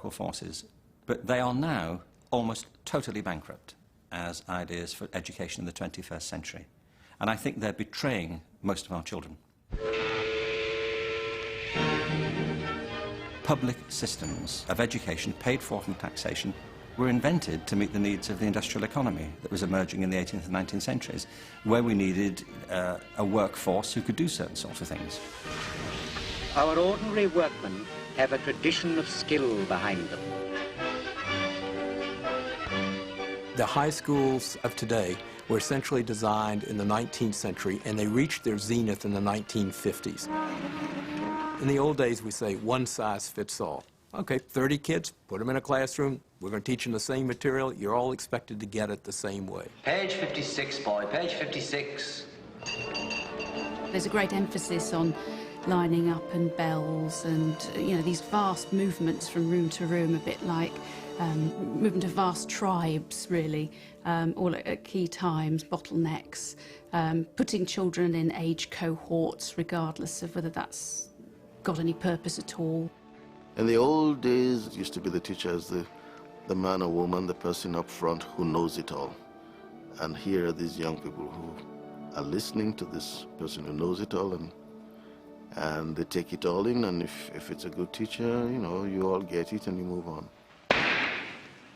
historical forces, but they are now almost totally bankrupt as ideas for education in the 21st century. And I think they're betraying most of our children. Public systems of education, paid for from taxation, were invented to meet the needs of the industrial economy that was emerging in the 18th and 19th centuries, where we needed a workforce who could do certain sorts of things. Our ordinary workmen have a tradition of skill behind them. The high schools of today were essentially designed in the 19th century, and they reached their zenith in the 1950s. In the old days, we say one size fits all. Okay, 30 kids, put them in a classroom, we're going to teach them the same material, you're all expected to get it the same way. Page 56, boy, page 56. There's a great emphasis on lining up and bells and, you know, these vast movements from room to room, a bit like movement of vast tribes, really, all at key times, bottlenecks, putting children in age cohorts, regardless of whether that's got any purpose at all. In the old days, it used to be the teacher as the man or woman, the person up front who knows it all. And here are these young people who are listening to this person who knows it all, and they take it all in, and if it's a good teacher, you know, you all get it and you move on.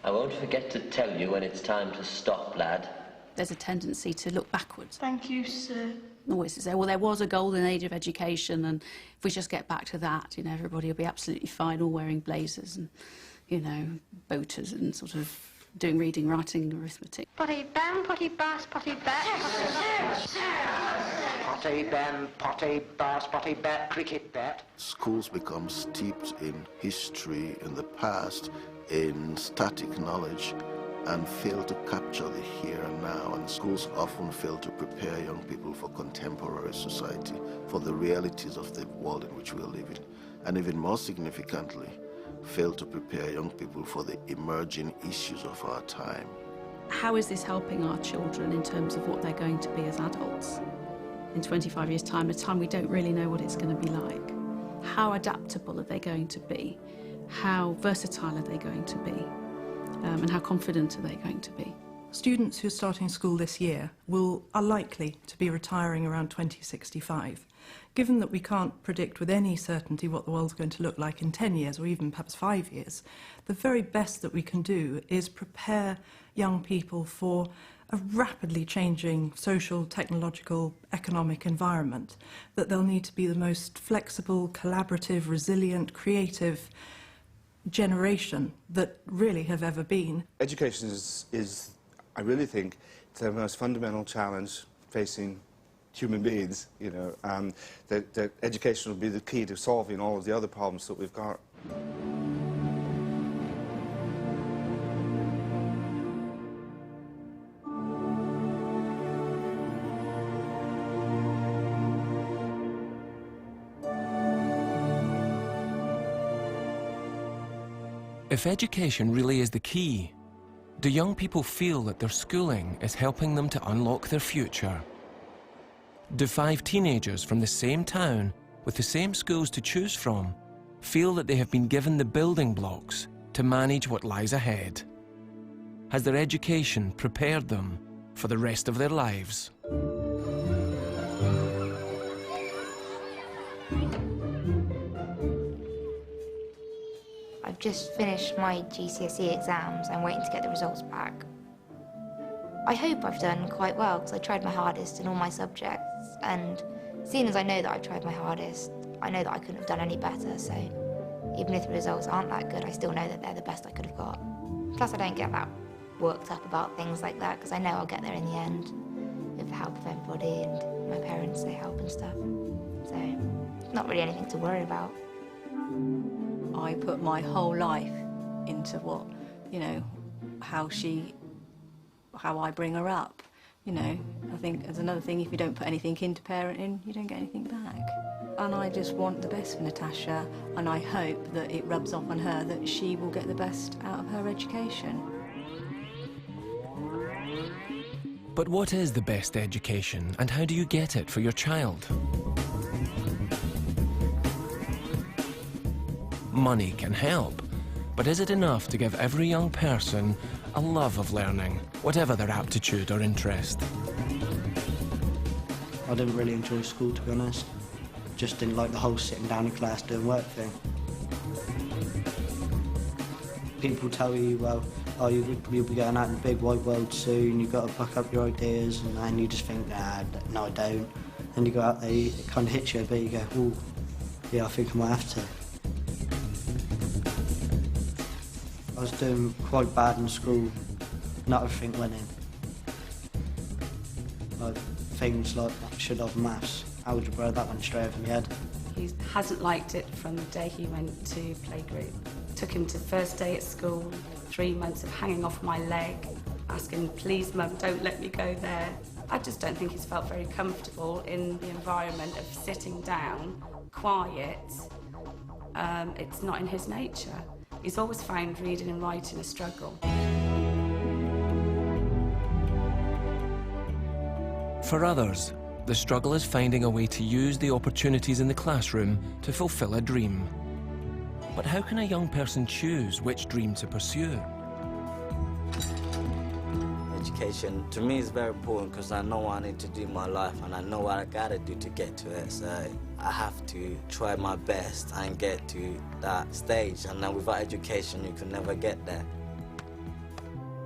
I won't forget to tell you when it's time to stop, lad. There's a tendency to look backwards. Thank you, sir. Always to say, well, there was a golden age of education, and if we just get back to that, you know, everybody will be absolutely fine, all wearing blazers and, you know, boaters and sort of doing reading, writing, arithmetic. Potty bam, potty bass, potty bat. Potty ben, potty bass, potty bat, cricket bat. Schools become steeped in history, in the past, in static knowledge, and fail to capture the here and now. And schools often fail to prepare young people for contemporary society, for the realities of the world in which we are living. And even more significantly, fail to prepare young people for the emerging issues of our time. How is this helping our children in terms of what they're going to be as adults? In 25 years' time, a time we don't really know what it's going to be like. How adaptable are they going to be? How versatile are they going to be? And how confident are they going to be? Students who are starting school this year are likely to be retiring around 2065. Given that we can't predict with any certainty what the world's going to look like in 10 years or even perhaps 5 years, the very best that we can do is prepare young people for a rapidly changing social, technological, economic environment, that they'll need to be the most flexible, collaborative, resilient, creative generation that really have ever been. Education is, I really think, the most fundamental challenge facing human beings, you know, that education will be the key to solving all of the other problems that we've got. If education really is the key, do young people feel that their schooling is helping them to unlock their future? Do 5 teenagers from the same town, with the same schools to choose from, feel that they have been given the building blocks to manage what lies ahead? Has their education prepared them for the rest of their lives? I've just finished my GCSE exams. I'm waiting to get the results back. I hope I've done quite well because I tried my hardest in all my subjects, and seeing as I know that I've tried my hardest, I know that I couldn't have done any better, so even if the results aren't that good, I still know that they're the best I could have got. Plus I don't get that worked up about things like that because I know I'll get there in the end with the help of everybody, and my parents, they help and stuff. So it's not really anything to worry about. I put my whole life into what, you know, how I bring her up. You know, I think there's another thing, if you don't put anything into parenting, you don't get anything back. And I just want the best for Natasha, and I hope that it rubs off on her that she will get the best out of her education. But what is the best education, and how do you get it for your child? Money can help, But is it enough to give every young person a love of learning, whatever their aptitude or interest? I didn't really enjoy school, to be honest. Just didn't like the whole sitting down in class doing work thing. People tell you, well, oh, you'll be going out in the big wide world soon, you've got to buck up your ideas, and then you just think, nah, no, I don't. And you go out there, it kind of hits you a bit, you go, oh, yeah, I think I might have to. I was doing quite bad in school, not everything went in. Like, things like I should have maths, algebra, that went straight over my head. He hasn't liked it from the day he went to playgroup. Took him to first day at school, 3 months of hanging off my leg, asking, please, Mum, don't let me go there. I just don't think he's felt very comfortable in the environment of sitting down, quiet. It's not in his nature. He's always found reading and writing a struggle. For others, the struggle is finding a way to use the opportunities in the classroom to fulfill a dream. But how can a young person choose which dream to pursue? Education, to me, is very important because I know what I need to do in my life and I know what I gotta do to get to it. So I have to try my best and get to that stage. And then without education, you can never get there.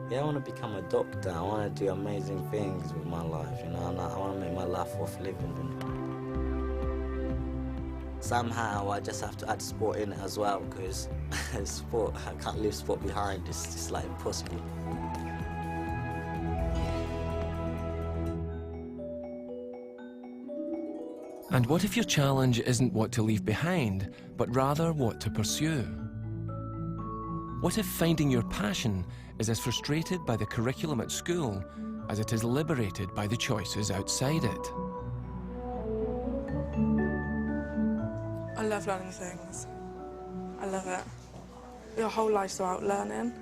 Yeah, I want to become a doctor. I want to do amazing things with my life, you know, and I want to make my life worth living. Somehow, I just have to add sport in it as well, because sport, I can't leave sport behind. It's just like impossible. And what if your challenge isn't what to leave behind, but rather what to pursue? What if finding your passion is as frustrated by the curriculum at school as it is liberated by the choices outside it? I love learning things. I love it. Your whole life's about learning.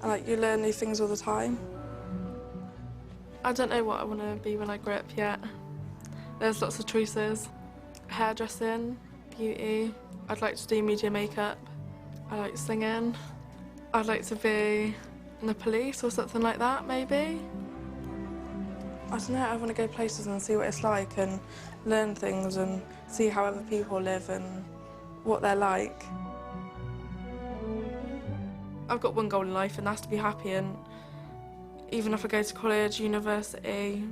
And like, you learn new things all the time. I don't know what I want to be when I grow up yet. There's lots of choices. Hairdressing, beauty. I'd like to do media makeup. I like singing. I'd like to be in the police or something like that, maybe. I don't know, I want to go places and see what it's like and learn things and see how other people live and what they're like. I've got one goal in life, and that's to be happy, and even if I go to college, university,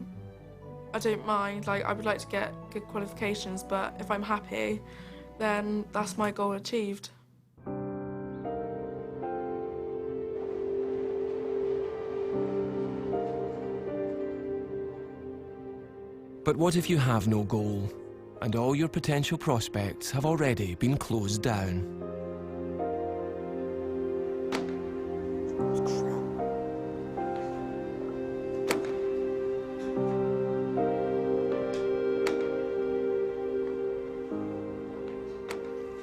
I don't mind. Like, I would like to get good qualifications, but if I'm happy, then that's my goal achieved. But what if you have no goal, and all your potential prospects have already been closed down?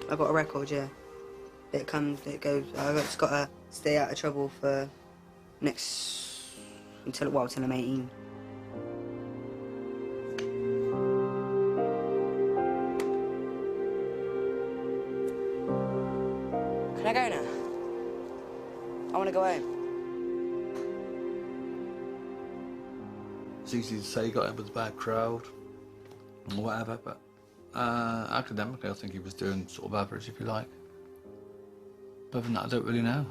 I got a record, yeah. It comes, it goes. I've just got to stay out of trouble for until I'm 18. Can I go now? I want to go home. It's easy to say he got in with a bad crowd and whatever, but academically I think he was doing sort of average, if you like. Other than that, I don't really know.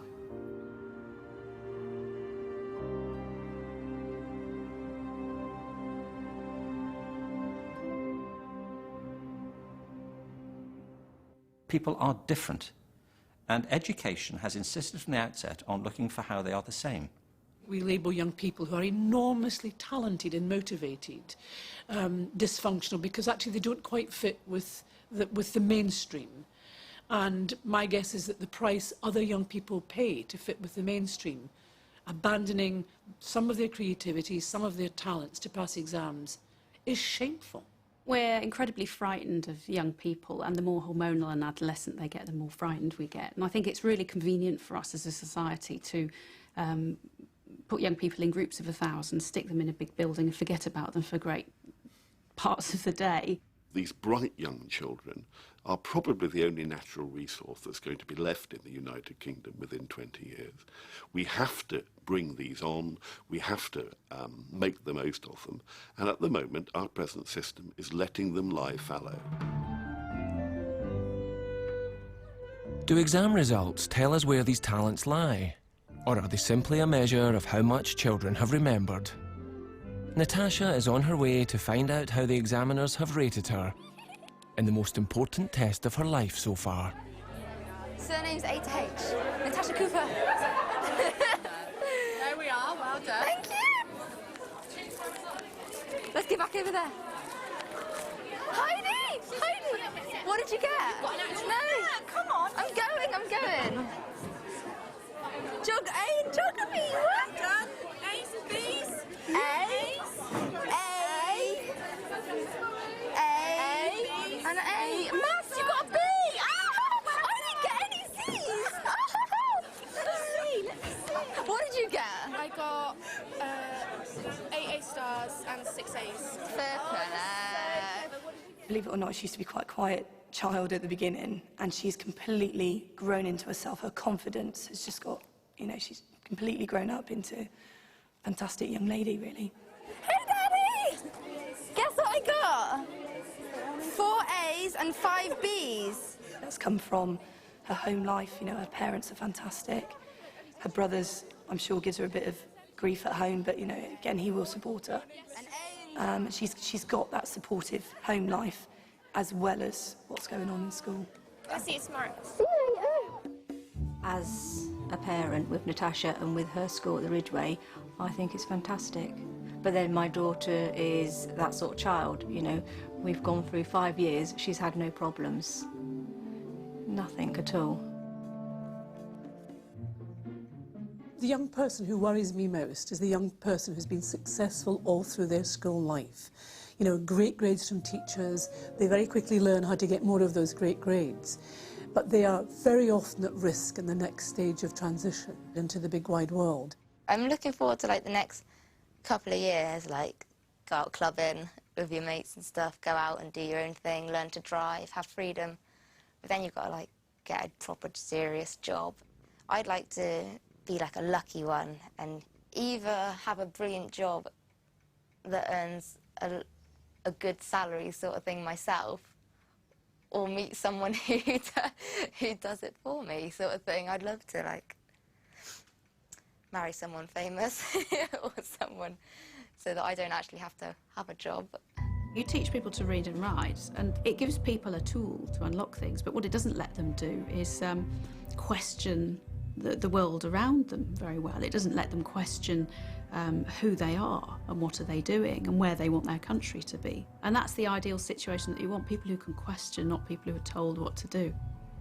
People are different. And education has insisted from the outset on looking for how they are the same. We label young people who are enormously talented and motivated dysfunctional because actually they don't quite fit with the mainstream. And my guess is that the price other young people pay to fit with the mainstream, abandoning some of their creativity, some of their talents to pass exams, is shameful. We're incredibly frightened of young people, and the more hormonal and adolescent they get, the more frightened we get. And I think it's really convenient for us as a society to put young people in groups of 1,000, stick them in a big building and forget about them for great parts of the day. These bright young children are probably the only natural resource that's going to be left in the United Kingdom within 20 years. We have to bring these on, we have to make the most of them, and at the moment our present system is letting them lie fallow. Do exam results tell us where these talents lie? Or are they simply a measure of how much children have remembered? Natasha is on her way to find out how the examiners have rated her in the most important test of her life so far. Surname's A to H. Natasha Cooper. There we are, well done. Thank you. Let's get back over there. Heidi! Heidi! What did you get? Got an actual No! Come on! I'm going! A in geography! Well done! A's and B's! And an A. Maths, you got a B! Oh, I didn't get any C's! Let's see. What did you get? I got 8 A stars and 6 A's. Fair play. Believe it or not, she used to be quite a quiet child at the beginning, and she's completely grown into herself. Her confidence has just got, you know, she's completely grown up into a fantastic young lady, really. Hey, Daddy! Guess what I got? 4 A's and 5 B's. That's come from her home life. You know, her parents are fantastic. Her brothers, I'm sure, gives her a bit of grief at home, but, you know, again, he will support her. She's got that supportive home life as well as what's going on in school. I'll see you tomorrow. As a parent with Natasha and with her school at the Ridgeway, I think it's fantastic. But then my daughter is that sort of child, you know. We've gone through 5 years, she's had no problems. Nothing at all. The young person who worries me most is the young person who's been successful all through their school life. You know, great grades from teachers, they very quickly learn how to get more of those great grades. But they are very often at risk in the next stage of transition into the big wide world. I'm looking forward to, like, the next couple of years, like, go out clubbing with your mates and stuff, go out and do your own thing, learn to drive, have freedom. But then you've got to, like, get a proper serious job. I'd like to be like a lucky one and either have a brilliant job that earns a good salary sort of thing myself, or meet someone who does it for me sort of thing. I'd love to, like, marry someone famous or someone so that I don't actually have to have a job. You teach people to read and write, and it gives people a tool to unlock things, but what it doesn't let them do is question the world around them very well. It doesn't let them question who they are and what are they doing and where they want their country to be. And that's the ideal situation, that you want people who can question, not people who are told what to do.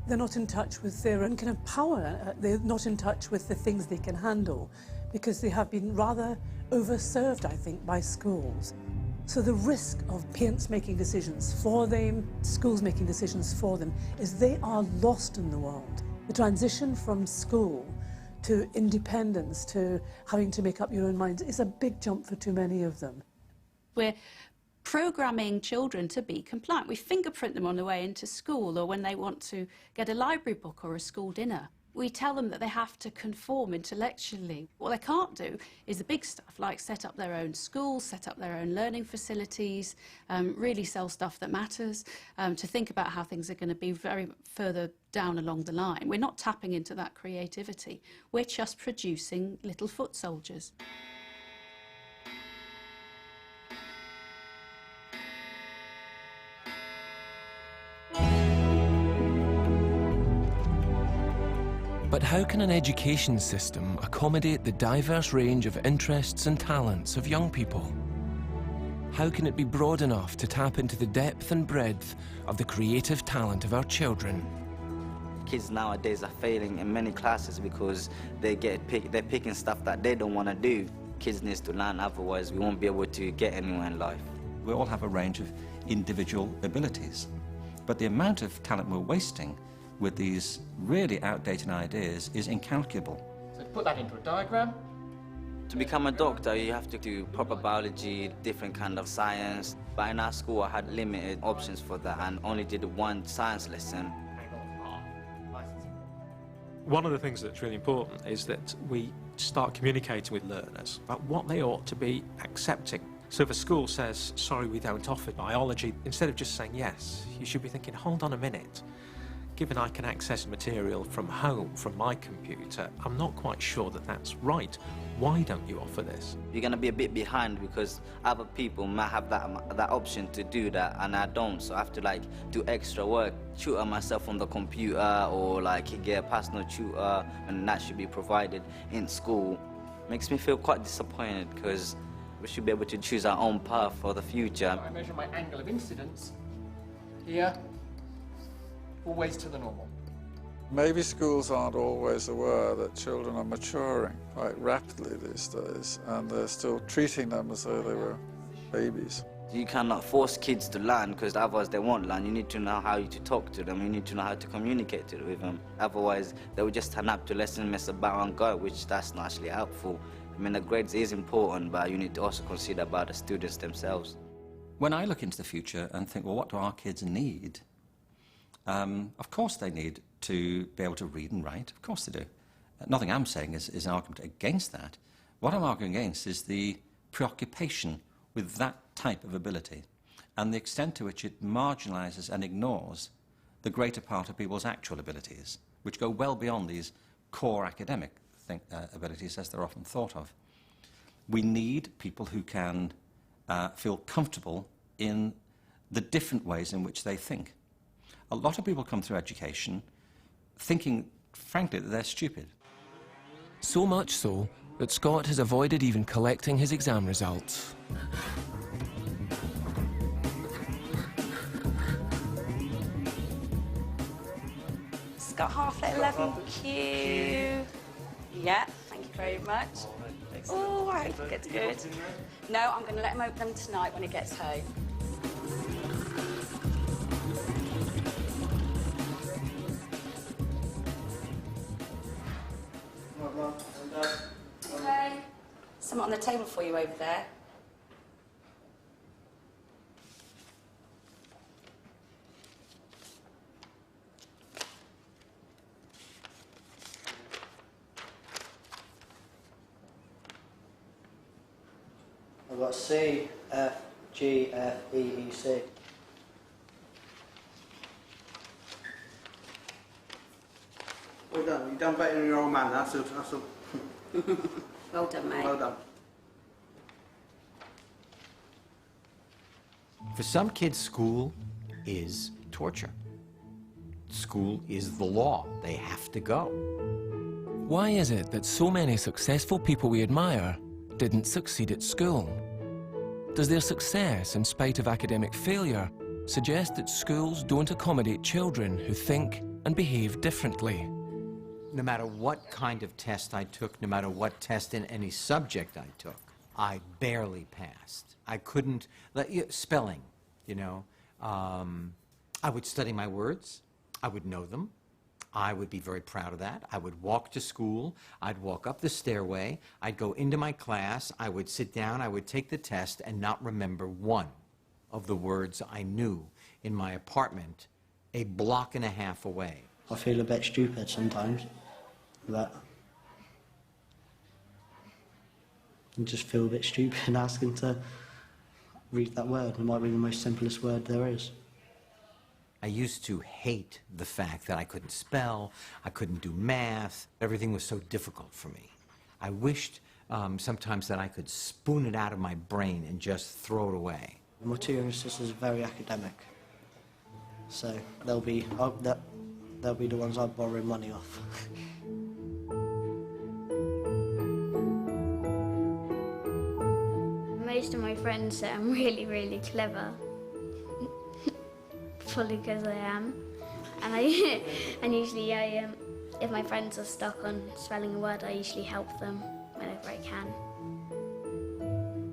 They're not in touch with their own kind of power. They're not in touch with the things they can handle because they have been rather overserved, I think, by schools. So the risk of parents making decisions for them, schools making decisions for them, is they are lost in the world. The transition from school to independence, to having to make up your own minds, is a big jump for too many of them. We're programming children to be compliant. We fingerprint them on the way into school or when they want to get a library book or a school dinner. We tell them that they have to conform intellectually. What they can't do is the big stuff, like set up their own schools, set up their own learning facilities, really sell stuff that matters, to think about how things are going to be very further down along the line. We're not tapping into that creativity. We're just producing little foot soldiers. But how can an education system accommodate the diverse range of interests and talents of young people? How can it be broad enough to tap into the depth and breadth of the creative talent of our children? Kids nowadays are failing in many classes because they're picking stuff that they don't want to do. Kids need to learn, otherwise we won't be able to get anywhere in life. We all have a range of individual abilities, but the amount of talent we're wasting with these really outdated ideas is incalculable. So to put that into a diagram, To become a doctor, you have to do proper biology, different kind of science. But in our school, I had limited options for that and only did one science lesson. One of the things that's really important is that we start communicating with learners about what they ought to be accepting. So if a school says, sorry, we don't offer biology, instead of just saying yes, you should be thinking, hold on a minute. Given I can access material from home, from my computer, I'm not quite sure that that's right. Why don't you offer this? You're going to be a bit behind because other people might have that option to do that, and I don't. So I have to like do extra work, tutor myself on the computer, or like get a personal tutor, and that should be provided in school. Makes me feel quite disappointed because we should be able to choose our own path for the future. I measure my angle of incidence here, always to the normal. Maybe schools aren't always aware that children are maturing quite rapidly these days, and they're still treating them as though they were babies. You cannot force kids to learn because otherwise they won't learn. You need to know how to talk to them. You need to know how to communicate with them. Otherwise, they will just turn up to lesson, mess about and go, which that's not actually helpful. I mean, the grades is important, but you need to also consider about the students themselves. When I look into the future and think, well, what do our kids need? Of course they need to be able to read and write. Of course they do. Nothing I'm saying is an argument against that. What I'm arguing against is the preoccupation with that type of ability and the extent to which it marginalises and ignores the greater part of people's actual abilities, which go well beyond these core academic abilities as they're often thought of. We need people who can feel comfortable in the different ways in which they think. A lot of people come through education thinking, frankly, that they're stupid. So much so that Scott has avoided even collecting his exam results. Scott half at 11Q. Yeah, thank you very much. Oh, I hope it gets good. No, I'm going to let him open them tonight when he gets home. Okay. Something on the table for you over there. I've got C, F, G, F, E, E, C. Well done. You've done better than your old man. That's a Well done, mate. Well done. For some kids, school is torture. School is the law. They have to go. Why is it that so many successful people we admire didn't succeed at school? Does their success, in spite of academic failure, suggest that schools don't accommodate children who think and behave differently? No matter what kind of test I took, no matter what test in any subject I took, I barely passed. I couldn't, spelling, you know. I would study my words. I would know them. I would be very proud of that. I would walk to school. I'd walk up the stairway. I'd go into my class. I would sit down. I would take the test and not remember one of the words I knew in my apartment a block and a half away. I feel a bit stupid sometimes. But I just feel a bit stupid asking to read that word. It might be the most simplest word there is. I used to hate the fact that I couldn't spell, I couldn't do math. Everything was so difficult for me. I wished sometimes that I could spoon it out of my brain and just throw it away. My two younger sisters are very academic, so they'll be the ones I borrow money off. Most of my friends say I'm really, really clever. Probably because I am. And usually if my friends are stuck on spelling a word, I usually help them whenever I can.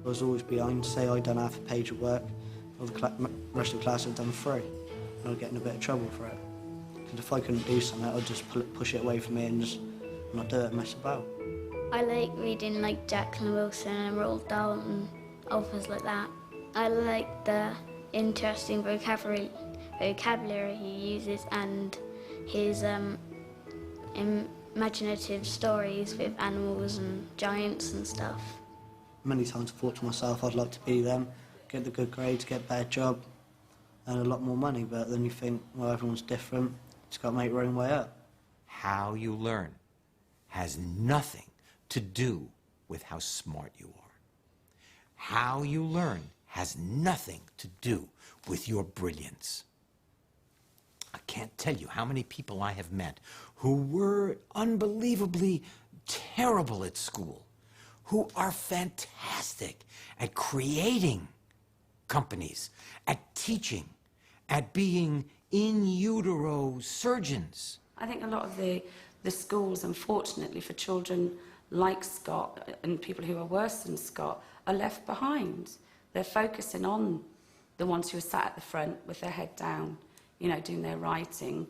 I was always behind. Say I done half a page of work, all the rest of the class had done 3. And I'd get in a bit of trouble for it. Because if I couldn't do something, I'd just push it away from me and just not do it and mess about. I like reading like Jackson Wilson and Roald Dahl and authors like that. I like the interesting vocabulary he uses and his imaginative stories with animals and giants and stuff. Many times I thought to myself I'd like to be them, get the good grades, get a better job, and a lot more money, but then you think, well, everyone's different, just got to make your own way up. How you learn has nothing to do with how smart you are. How you learn has nothing to do with your brilliance. I can't tell you how many people I have met who were unbelievably terrible at school, who are fantastic at creating companies, at teaching, at being in utero surgeons. I think a lot of the schools, unfortunately, for children like Scott and people who are worse than Scott, are left behind. They're focusing on the ones who are sat at the front with their head down, you know, doing their writing,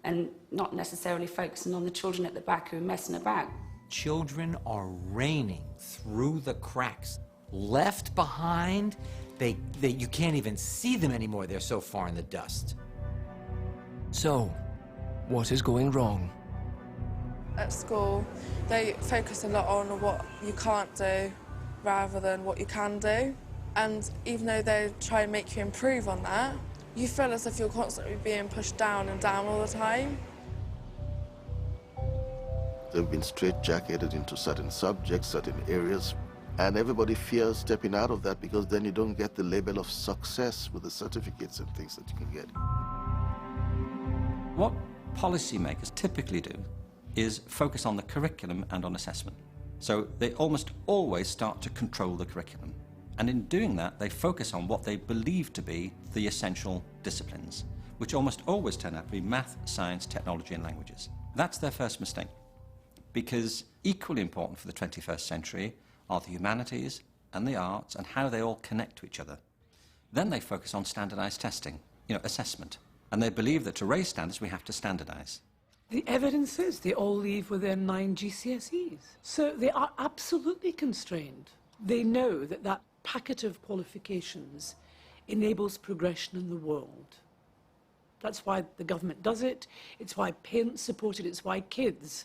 and not necessarily focusing on the children at the back who are messing about. Children are raining through the cracks. Left behind, you can't even see them anymore. They're so far in the dust. So, what is going wrong? At school, they focus a lot on what you can't do rather than what you can do. And even though they try and make you improve on that, you feel as if you're constantly being pushed down and down all the time. They've been straitjacketed into certain subjects, certain areas, and everybody fears stepping out of that because then you don't get the label of success with the certificates and things that you can get. What policymakers typically do is focus on the curriculum and on assessment. So they almost always start to control the curriculum. And in doing that, they focus on what they believe to be the essential disciplines, which almost always turn out to be math, science, technology, and languages. That's their first mistake, because equally important for the 21st century are the humanities and the arts and how they all connect to each other. Then they focus on standardized testing, assessment. And they believe that to raise standards, we have to standardize. The evidence is they all leave with their 9 GCSEs. So they are absolutely constrained. They know that that packet of qualifications enables progression in the world. That's why the government does it. It's why parents support it. It's why kids,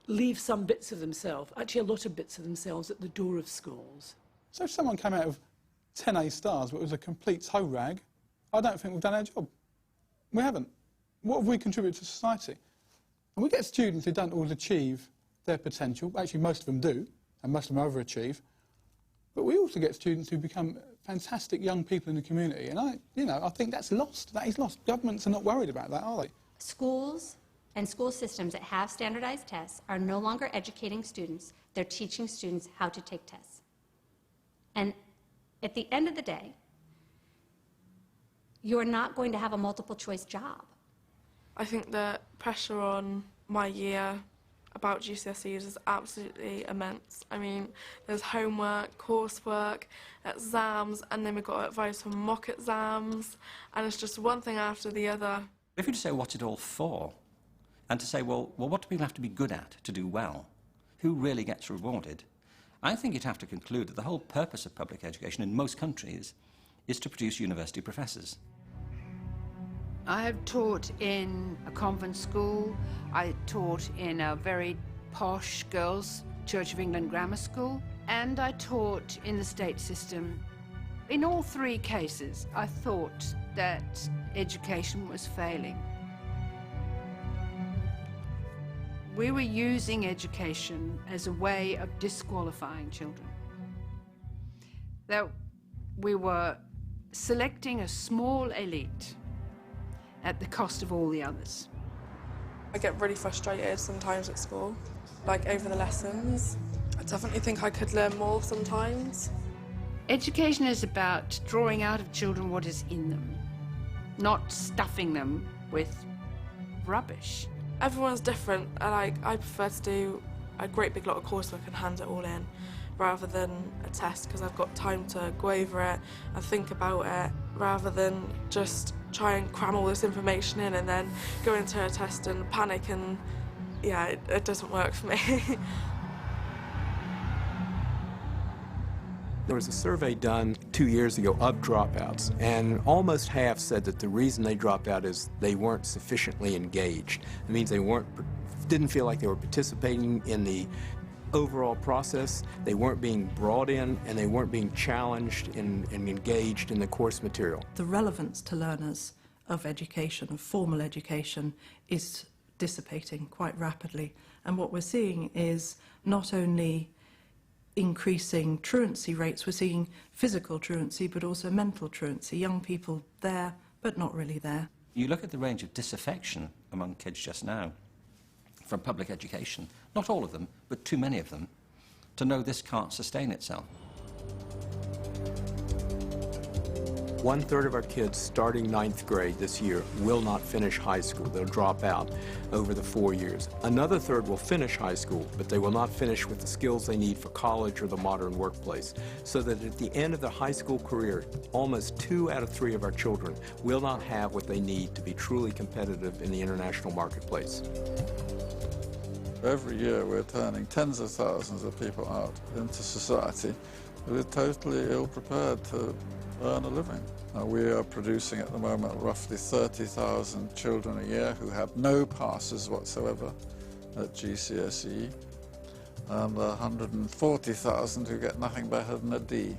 leave some bits of themselves, actually a lot of bits of themselves, at the door of schools. So if someone came out of 10 A stars but was a complete toe rag, I don't think we've done our job. We haven't. What have we contributed to society? And we get students who don't always achieve their potential. Actually, most of them do, and most of them overachieve. But we also get students who become fantastic young people in the community. And I think that's lost. That is lost. Governments are not worried about that, are they? Schools and school systems that have standardized tests are no longer educating students. They're teaching students how to take tests. And at the end of the day, you're not going to have a multiple choice job. I think the pressure on my year about GCSEs is absolutely immense. I mean, there's homework, coursework, exams, and then we've got advice from mock exams, and it's just one thing after the other. If you just say, what's it all for? And to say, well, what do people have to be good at to do well? Who really gets rewarded? I think you'd have to conclude that the whole purpose of public education in most countries is to produce university professors. I have taught in a convent school. I taught in a very posh girls' Church of England grammar school, and I taught in the state system. In all 3 cases, I thought that education was failing. We were using education as a way of disqualifying children. That we were selecting a small elite at the cost of all the others. I get really frustrated sometimes at school, like over the lessons. I definitely think I could learn more sometimes. Education is about drawing out of children what is in them, not stuffing them with rubbish. Everyone's different, and I prefer to do a great big lot of coursework and hand it all in, rather than a test, because I've got time to go over it and think about it, rather than just try and cram all this information in and then go into a test and panic and yeah, it doesn't work for me. There was a survey done 2 years ago of dropouts, and almost half said that the reason they dropped out is they weren't sufficiently engaged. It means they didn't feel like they were participating in the overall process, they weren't being brought in, and they weren't being challenged and engaged in the course material. The relevance to learners of education, of formal education, is dissipating quite rapidly. And what we're seeing is not only increasing truancy rates, we're seeing physical truancy, but also mental truancy. Young people there, but not really there. You look at the range of disaffection among kids just now from public education, not all of them, but too many of them, to know this can't sustain itself. 1/3 of our kids starting 9th grade this year will not finish high school. They'll drop out over the 4 years. Another third will finish high school, but they will not finish with the skills they need for college or the modern workplace. So that at the end of their high school career, almost 2 out of 3 of our children will not have what they need to be truly competitive in the international marketplace. Every year we're turning tens of thousands of people out into society who are totally ill-prepared to earn a living. We are producing at the moment roughly 30,000 children a year who have no passes whatsoever at GCSE, and 140,000 who get nothing better than a D.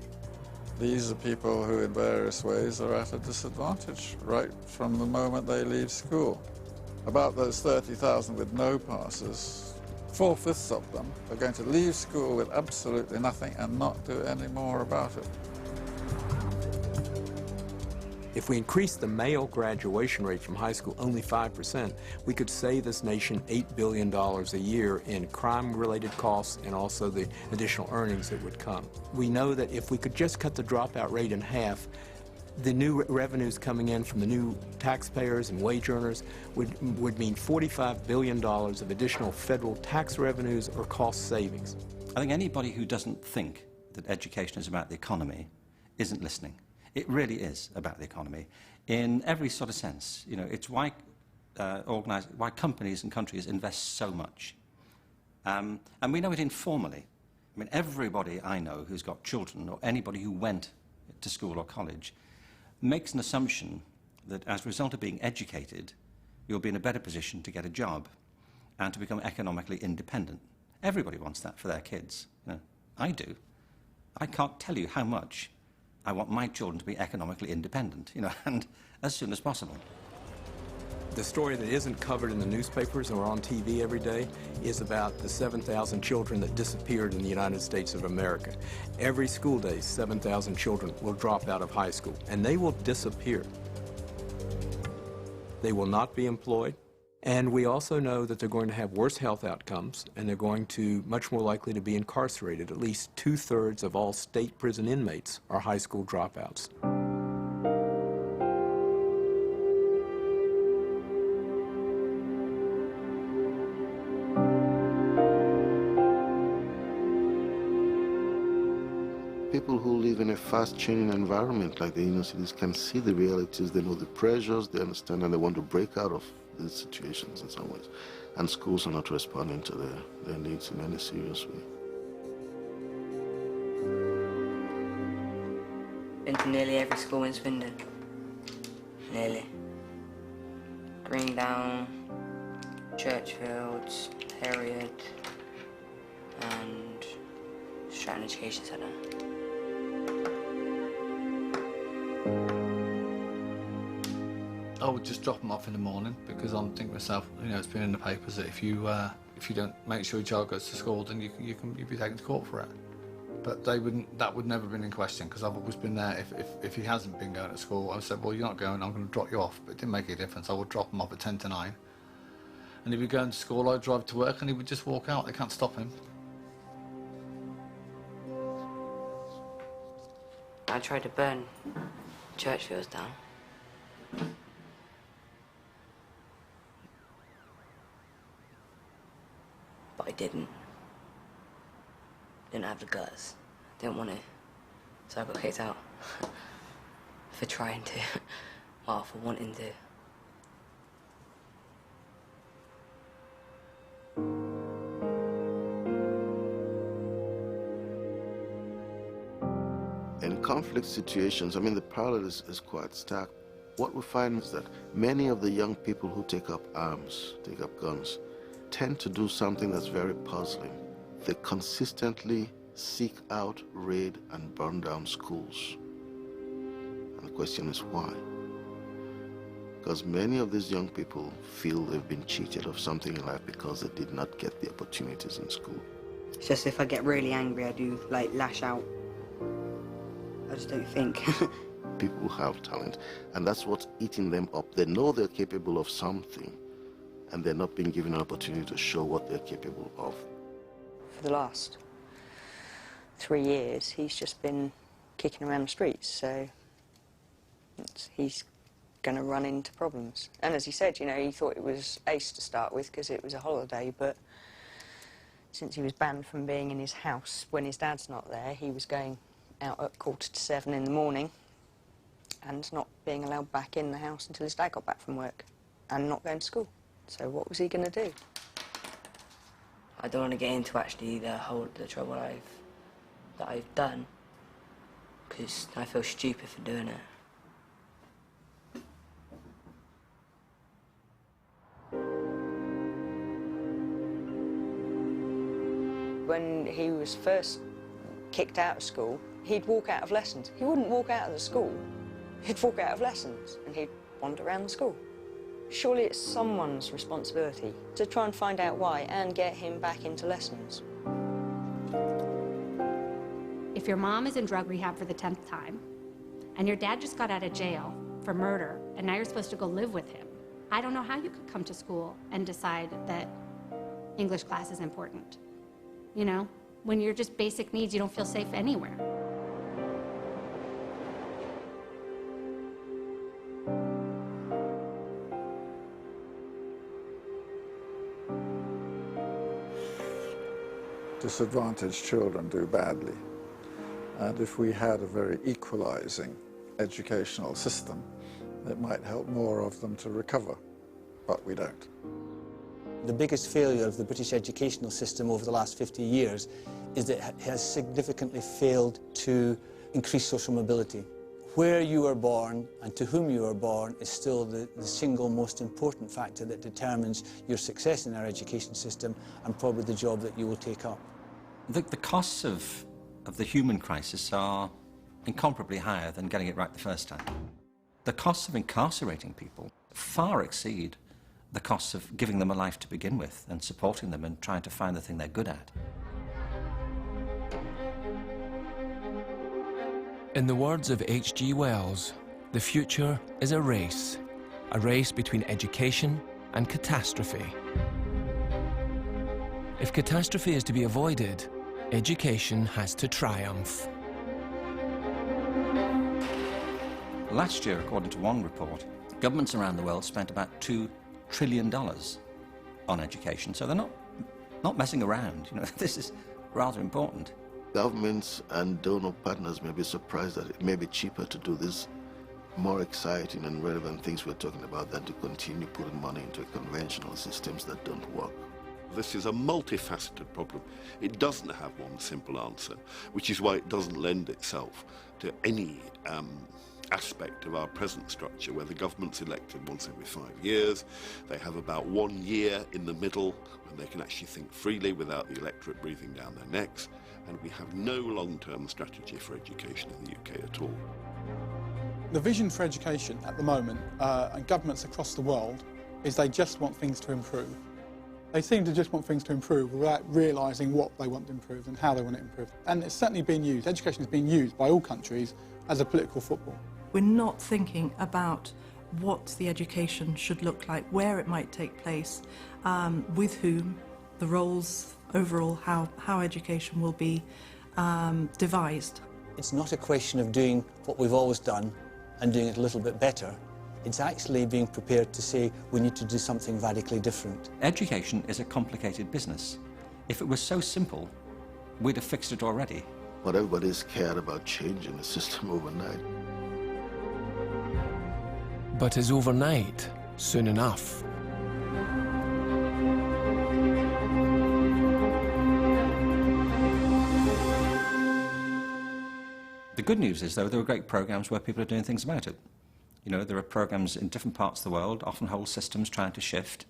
These are people who in various ways are at a disadvantage right from the moment they leave school. About those 30,000 with no passes, 4/5 of them are going to leave school with absolutely nothing and not do any more about it. If we increase the male graduation rate from high school only 5%, we could save this nation $8 billion a year in crime-related costs and also the additional earnings that would come. We know that if we could just cut the dropout rate in half, the new revenues coming in from the new taxpayers and wage earners would mean $45 billion of additional federal tax revenues or cost savings. I think anybody who doesn't think that education is about the economy isn't listening. It really is about the economy in every sort of sense. You know, it's why why companies and countries invest so much. And we know it informally. I mean, everybody I know who's got children or anybody who went to school or college makes an assumption that as a result of being educated, you'll be in a better position to get a job and to become economically independent. Everybody wants that for their kids. You know, I do. I can't tell you how much I want my children to be economically independent, you know, and as soon as possible. The story that isn't covered in the newspapers or on TV every day is about the 7,000 children that disappeared in the United States of America. Every school day, 7,000 children will drop out of high school, and they will disappear. They will not be employed, and we also know that they're going to have worse health outcomes, and they're going to much more likely to be incarcerated. At least 2/3 of all state prison inmates are high school dropouts. People who live in a fast-changing environment like the inner cities can see the realities, they know the pressures, they understand, and they want to break out of these situations in some ways. And schools are not responding to their needs in any serious way. Been to nearly every school in Swindon. Nearly. Greendown, Churchfields, Harriet, and Stratton Education Centre. I would just drop them off in the morning because I'm thinking to myself, you know, it's been in the papers that if you don't make sure your child goes to school, then you'd be taken to court for it. But that would never been in question because I've always been there. If he hasn't been going to school, I said, well, you're not going, I'm going to drop you off. But it didn't make a difference. I would drop him off at 10 to 9. And if he'd go to school, I'd drive to work and he would just walk out. They can't stop him. I tried to burn Churchfields down. But I didn't. Didn't have the guts. Didn't want to. So I got kicked out. For trying to. Well, for wanting to. In conflict situations, I mean, the parallel is quite stark. What we find is that many of the young people who take up arms, take up guns, tend to do something that's very puzzling. They consistently seek out, raid, and burn down schools. And the question is why? Because many of these young people feel they've been cheated of something in life because they did not get the opportunities in school. It's just if I get really angry, I do like lash out. I just don't think. People have talent, and that's what's eating them up. They know they're capable of something, and they're not being given an opportunity to show what they're capable of. For the last 3 years, he's just been kicking around the streets, so he's going to run into problems. And as he said, you know, he thought it was ace to start with because it was a holiday, but since he was banned from being in his house when his dad's not there, he was going out at 6:45 in the morning and not being allowed back in the house until his dad got back from work and not going to school. So what was he going to do? I don't want to get into actually the trouble that I've done, because I feel stupid for doing it. When he was first kicked out of school, he'd walk out of lessons. He wouldn't walk out of the school. He'd walk out of lessons and he'd wander around the school. Surely it's someone's responsibility to try and find out why and get him back into lessons. If your mom is in drug rehab for the 10th time, and your dad just got out of jail for murder, and now you're supposed to go live with him, I don't know how you could come to school and decide that English class is important. You know, when you're just basic needs, you don't feel safe anywhere. Disadvantaged children do badly. And if we had a very equalizing educational system, it might help more of them to recover, but we don't. The biggest failure of the British educational system over the last 50 years is that it has significantly failed to increase social mobility. Where you are born and to whom you are born is still the single most important factor that determines your success in our education system and probably the job that you will take up. The costs of the human crisis are incomparably higher than getting it right the first time. The costs of incarcerating people far exceed the costs of giving them a life to begin with and supporting them and trying to find the thing they're good at. In the words of H.G. Wells, the future is a race between education and catastrophe. If catastrophe is to be avoided, education has to triumph. Last year, according to one report, governments around the world spent about $2 trillion on education, so they're not messing around. You know, this is rather important. Governments and donor partners may be surprised that it may be cheaper to do this more exciting and relevant things we're talking about than to continue putting money into conventional systems that don't work. This is a multifaceted problem. It doesn't have one simple answer, which is why it doesn't lend itself to any aspect of our present structure where the government's elected once every 5 years. They have about 1 year in the middle when they can actually think freely without the electorate breathing down their necks, and we have no long-term strategy for education in the UK at all. The vision for education at the moment, and governments across the world, is they just want things to improve. They seem to just want things to improve without realising what they want to improve and how they want it improved. And it's certainly been used, education is being used by all countries as a political football. We're not thinking about what the education should look like, where it might take place, with whom, the roles, overall, how education will be devised. It's not a question of doing what we've always done and doing it a little bit better. It's actually being prepared to say we need to do something radically different. Education is a complicated business. If it was so simple, we'd have fixed it already. But everybody's scared about changing the system overnight. But is overnight soon enough? The good news is, though, there are great programs where people are doing things about it. You know, there are programs in different parts of the world, often whole systems trying to shift.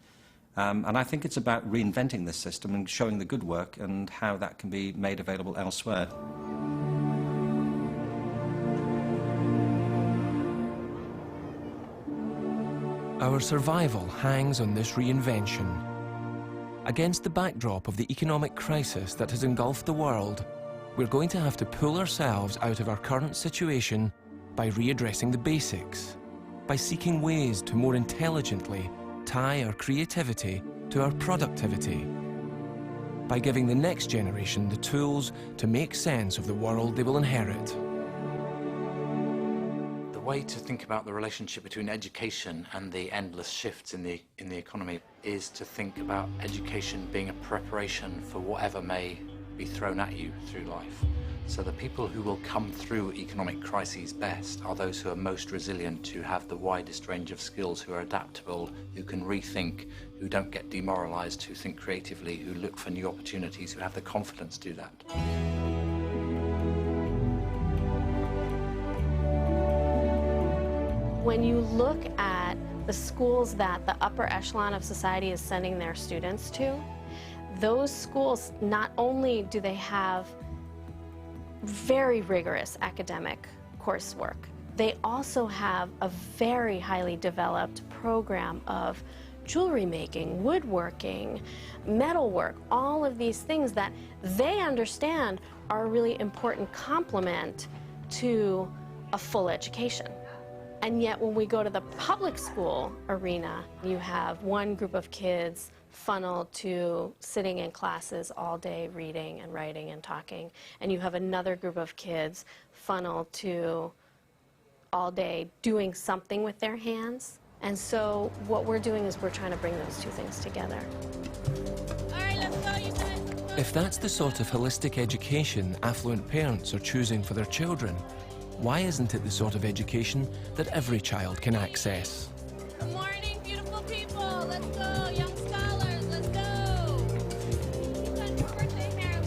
And I think it's about reinventing this system and showing the good work and how that can be made available elsewhere. Our survival hangs on this reinvention. Against the backdrop of the economic crisis that has engulfed the world, we're going to have to pull ourselves out of our current situation by readdressing the basics, by seeking ways to more intelligently tie our creativity to our productivity, by giving the next generation the tools to make sense of the world they will inherit. The way to think about the relationship between education and the endless shifts in the economy is to think about education being a preparation for whatever may be thrown at you through life. So the people who will come through economic crises best are those who are most resilient, who have the widest range of skills, who are adaptable, who can rethink, who don't get demoralized, who think creatively, who look for new opportunities, who have the confidence to do that. When you look at the schools that the upper echelon of society is sending their students to, those schools, not only do they have very rigorous academic coursework, they also have a very highly developed program of jewelry making, woodworking, metalwork, all of these things that they understand are a really important complement to a full education. And yet when we go to the public school arena, you have one group of kids funneled to sitting in classes all day reading and writing and talking, and you have another group of kids funneled to all day doing something with their hands. And so what we're doing is we're trying to bring those two things together. If that's the sort of holistic education affluent parents are choosing for their children, why isn't it the sort of education that every child can access? Good morning, beautiful people. Let's go, young scholars. Let's go. Who's got your birthday hair?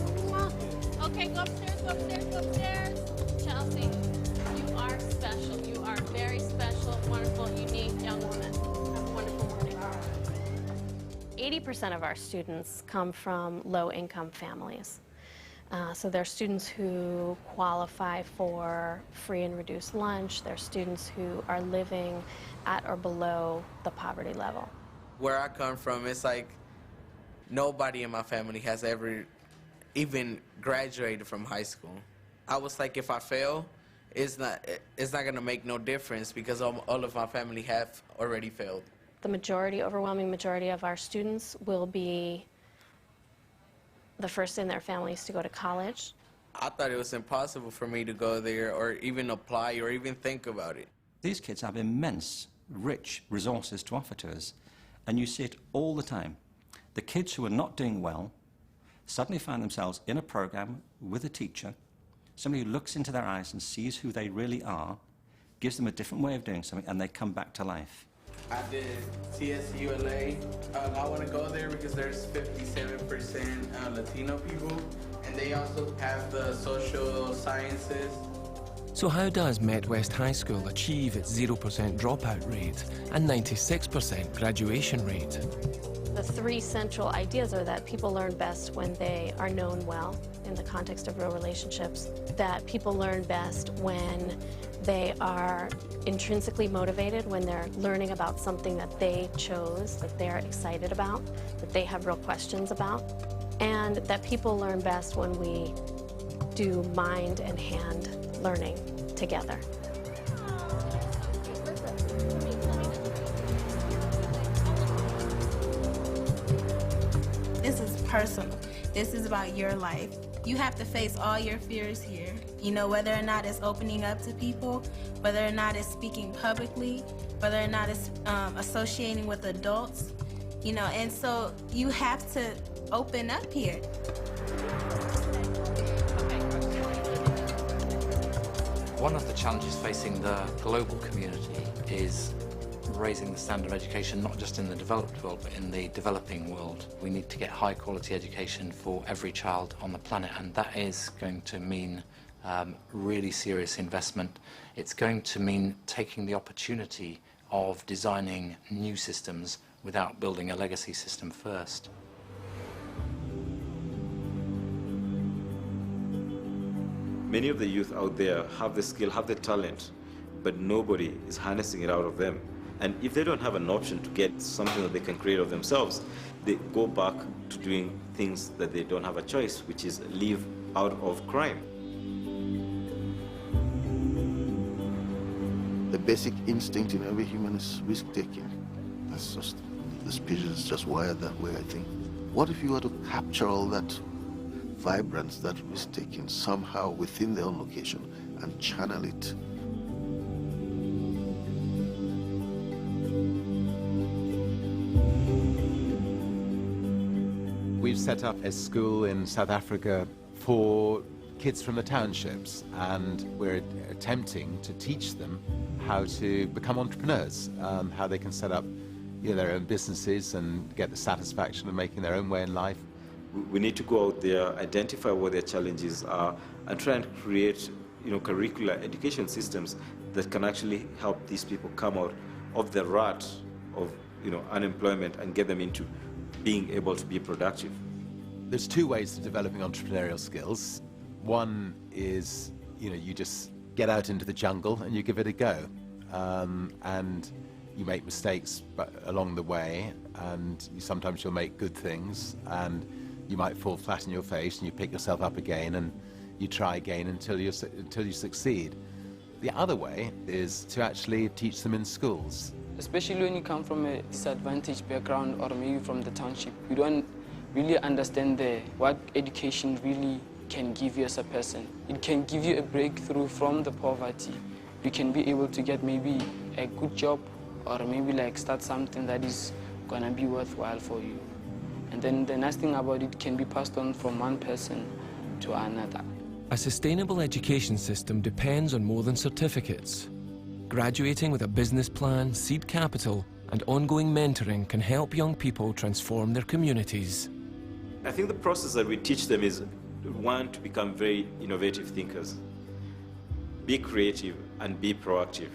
Okay, go upstairs, go upstairs, go upstairs. Chelsea, you are special. You are very special, wonderful, unique young woman. Have a wonderful morning. 80% of our students come from low-income families. So they're students who qualify for free and reduced lunch. They're students who are living at or below the poverty level. Where I come from, it's like nobody in my family has ever even graduated from high school. I was like, if I fail, it's not gonna make no difference because all of my family have already failed. The majority, overwhelming majority of our students will be the first in their families to go to college. I thought it was impossible for me to go there or even apply or even think about it. These kids have immense, rich resources to offer to us, and you see it all the time. The kids who are not doing well suddenly find themselves in a program with a teacher, somebody who looks into their eyes and sees who they really are, gives them a different way of doing something, and they come back to life. I did CSULA. I want to go there because there's 57% Latino people, and they also have the social sciences. So how does Met West High School achieve its 0% dropout rate and 96% graduation rate? The three central ideas are that people learn best when they are known well in the context of real relationships, that people learn best when they are intrinsically motivated, when they're learning about something that they chose, that they're excited about, that they have real questions about, and that people learn best when we do mind and hand learning together. This is personal. This is about your life. You have to face all your fears here. You know, whether or not it's opening up to people, whether or not it's speaking publicly, whether or not it's associating with adults, you know, and so you have to open up here. One of the challenges facing the global community is raising the standard of education, not just in the developed world, but in the developing world. We need to get high quality education for every child on the planet, and that is going to mean really serious investment. It's going to mean taking the opportunity of designing new systems without building a legacy system first. Many of the youth out there have the skill, have the talent, but nobody is harnessing it out of them. And if they don't have an option to get something that they can create of themselves, they go back to doing things that they don't have a choice, which is live out of crime. The basic instinct in every human is risk-taking. That's just, the species is just wired that way, I think. What if you were to capture all that vibrance, that risk-taking, somehow within their own location and channel it? We've set up a school in South Africa for kids from the townships, and we're attempting to teach them how to become entrepreneurs, how they can set up their own businesses and get the satisfaction of making their own way in life. We need to go out there, identify what their challenges are, and try and create curricular education systems that can actually help these people come out of the rut of unemployment and get them into being able to be productive. There's two ways of developing entrepreneurial skills. One is, you just get out into the jungle and you give it a go. And you make mistakes along the way, and sometimes you'll make good things, and you might fall flat on your face and you pick yourself up again and you try again until you succeed. The other way is to actually teach them in schools. Especially when you come from a disadvantaged background or maybe from the township, you don't really understand what education really can give you as a person. It can give you a breakthrough from the poverty. You can be able to get maybe a good job or maybe start something that is gonna be worthwhile for you. And then the nice thing about it can be passed on from one person to another. A sustainable education system depends on more than certificates. Graduating with a business plan, seed capital, and ongoing mentoring can help young people transform their communities. I think the process that we teach them is, one, to become very innovative thinkers. Be creative and be proactive.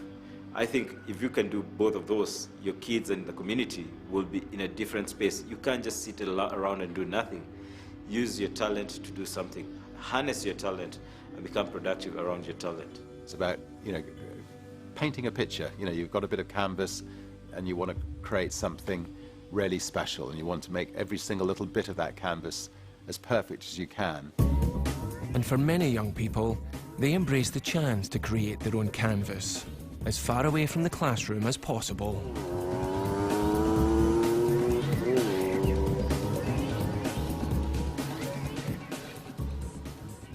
I think if you can do both of those, your kids and the community will be in a different space. You can't just sit around and do nothing. Use your talent to do something. Harness your talent and become productive around your talent. It's about, painting a picture. You've got a bit of canvas and you want to create something really special, and you want to make every single little bit of that canvas as perfect as you can. And for many young people, they embrace the chance to create their own canvas, as far away from the classroom as possible.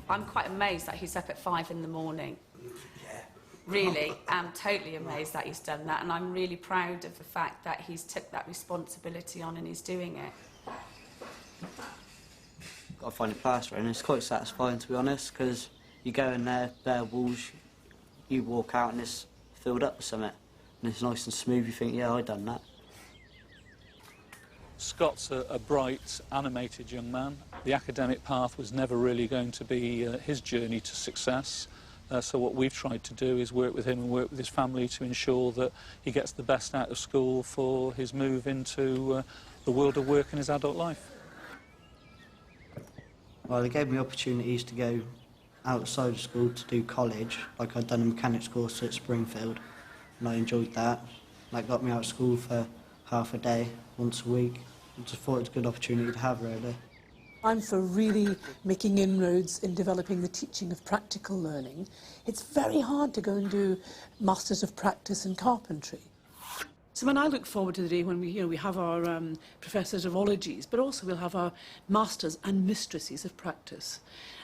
I'm quite amazed that he's up at 5 in the morning. Really, I'm totally amazed that he's done that, and I'm really proud of the fact that he's took that responsibility on and he's doing it. I find it plastering, and it's quite satisfying, to be honest, because you go in there, bare walls, you walk out and it's filled up with something, and it's nice and smooth. You think, yeah, I done that. Scott's a bright, animated young man. The academic path was never really going to be his journey to success. So what we've tried to do is work with him and work with his family to ensure that he gets the best out of school for his move into the world of work in his adult life. Well, they gave me opportunities to go outside of school to do college, like I'd done a mechanics course at Springfield, and I enjoyed that. That got me out of school for half a day, once a week. I just thought it was a good opportunity to have, really. I'm for really making inroads in developing the teaching of practical learning. It's very hard to go and do Masters of Practice in carpentry. So when I look forward to the day when we have our professors of ologies, but also we'll have our masters and mistresses of practice,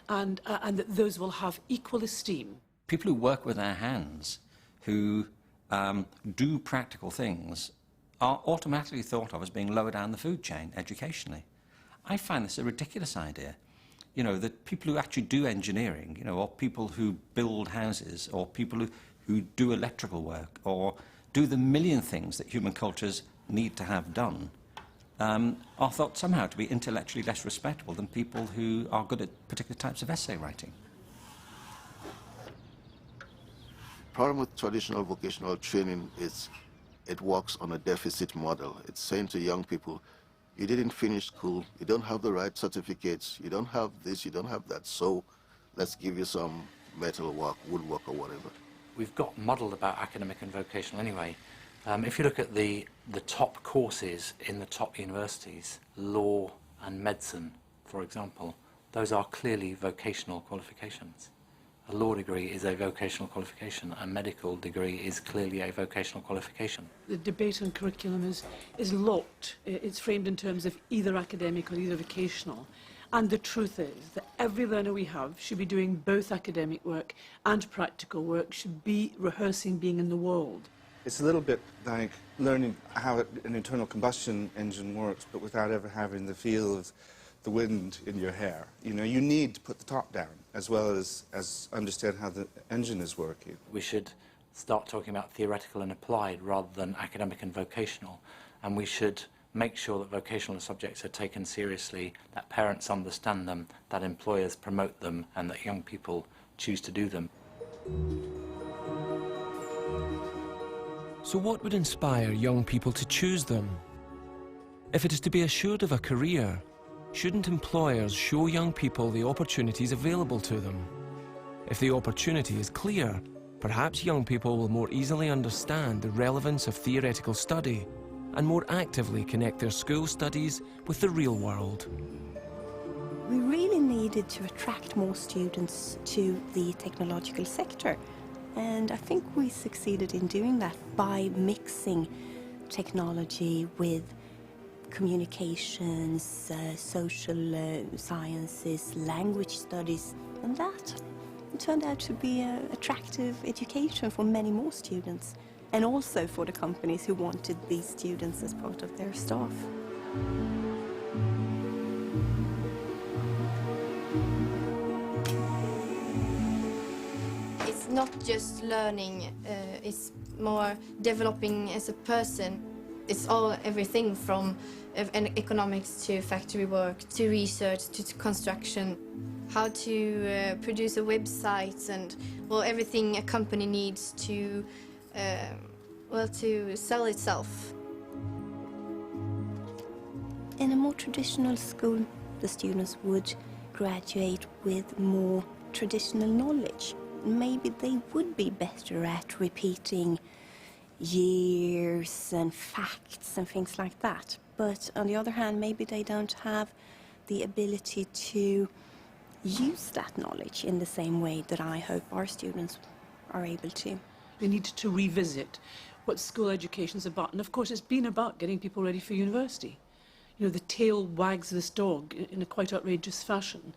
and that those will have equal esteem. People who work with their hands, who do practical things, are automatically thought of as being lower down the food chain educationally. I find this a ridiculous idea. That people who actually do engineering, or people who build houses, or people who do electrical work, or do the million things that human cultures need to have done, are thought somehow to be intellectually less respectable than people who are good at particular types of essay writing. problem with traditional vocational training is it works on a deficit model. It's saying to young people, you didn't finish school, you don't have the right certificates, you don't have this, you don't have that, so let's give you some metal work, woodwork or whatever. We've got muddled about academic and vocational anyway. If you look at the top courses in the top universities, law and medicine, for example, those are clearly vocational qualifications. A law degree is a vocational qualification. A medical degree is clearly a vocational qualification. The debate on curriculum is locked. It's framed in terms of either academic or either vocational. And the truth is that every learner we have should be doing both academic work and practical work, should be rehearsing being in the world. It's a little bit like learning how an internal combustion engine works, but without ever having the feel of the wind in your hair. You know, you need to put the top down as well as understand how the engine is working. We should start talking about theoretical and applied rather than academic and vocational, and we should make sure that vocational subjects are taken seriously, that parents understand them, that employers promote them, and that young people choose to do them. So what would inspire young people to choose them? If it is to be assured of a career, shouldn't employers show young people the opportunities available to them? If the opportunity is clear, perhaps young people will more easily understand the relevance of theoretical study and more actively connect their school studies with the real world. We really needed to attract more students to the technological sector, and I think we succeeded in doing that by mixing technology with communications, social sciences, language studies, and that turned out to be an attractive education for many more students, and also for the companies who wanted these students as part of their staff. It's not just learning, it's more developing as a person. It's everything from economics to factory work, to research, to construction, how to produce a website, and everything a company needs to to sell itself. In a more traditional school, the students would graduate with more traditional knowledge. Maybe they would be better at repeating years and facts and things like that. But on the other hand, maybe they don't have the ability to use that knowledge in the same way that I hope our students are able to. We need to revisit what school education is about. And of course, it's been about getting people ready for university. You know, the tail wags this dog in a quite outrageous fashion.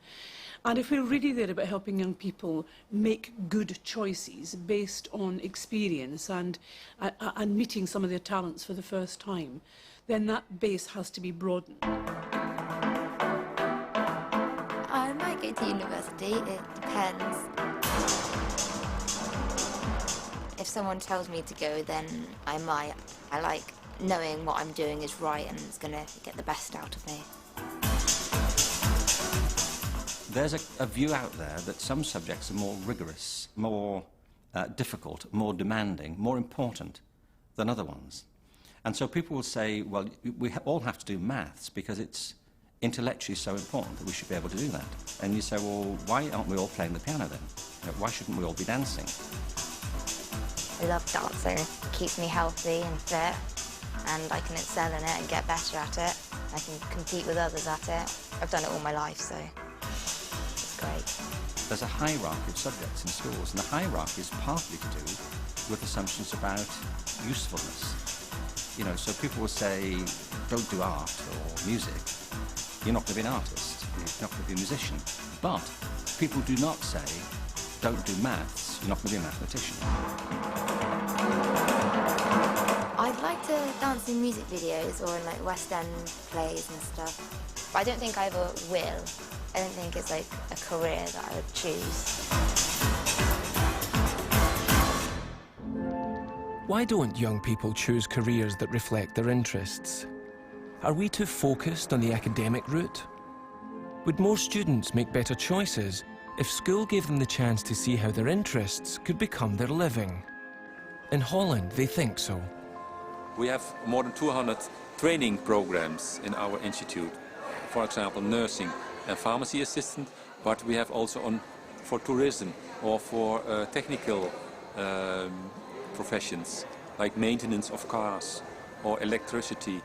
And if we're really there about helping young people make good choices based on experience and meeting some of their talents for the first time, then that base has to be broadened. I might go to university, it depends. If someone tells me to go, then I might. I like knowing what I'm doing is right and it's going to get the best out of me. There's a view out there that some subjects are more rigorous, more difficult, more demanding, more important than other ones. And so people will say, well, we all have to do maths because it's intellectually so important that we should be able to do that. And you say, well, why aren't we all playing the piano then? You know, why shouldn't we all be dancing? I love dancing. It keeps me healthy and fit, and I can excel in it and get better at it. I can compete with others at it. I've done it all my life, so it's great. There's a hierarchy of subjects in schools, and the hierarchy is partly to do with assumptions about usefulness. You know, so people will say, don't do art or music. You're not going to be an artist. You're not going to be a musician. But people do not say, don't do maths. You're not going to be a mathematician. I'd like to dance in music videos or in like West End plays and stuff. But I don't think I ever will. I don't think it's like a career that I would choose. Why don't young people choose careers that reflect their interests? Are we too focused on the academic route? Would more students make better choices if school gave them the chance to see how their interests could become their living. In Holland, they think so. We have more than 200 training programs in our institute. For example, nursing and pharmacy assistant, but we have also for tourism or for technical professions, like maintenance of cars or electricity.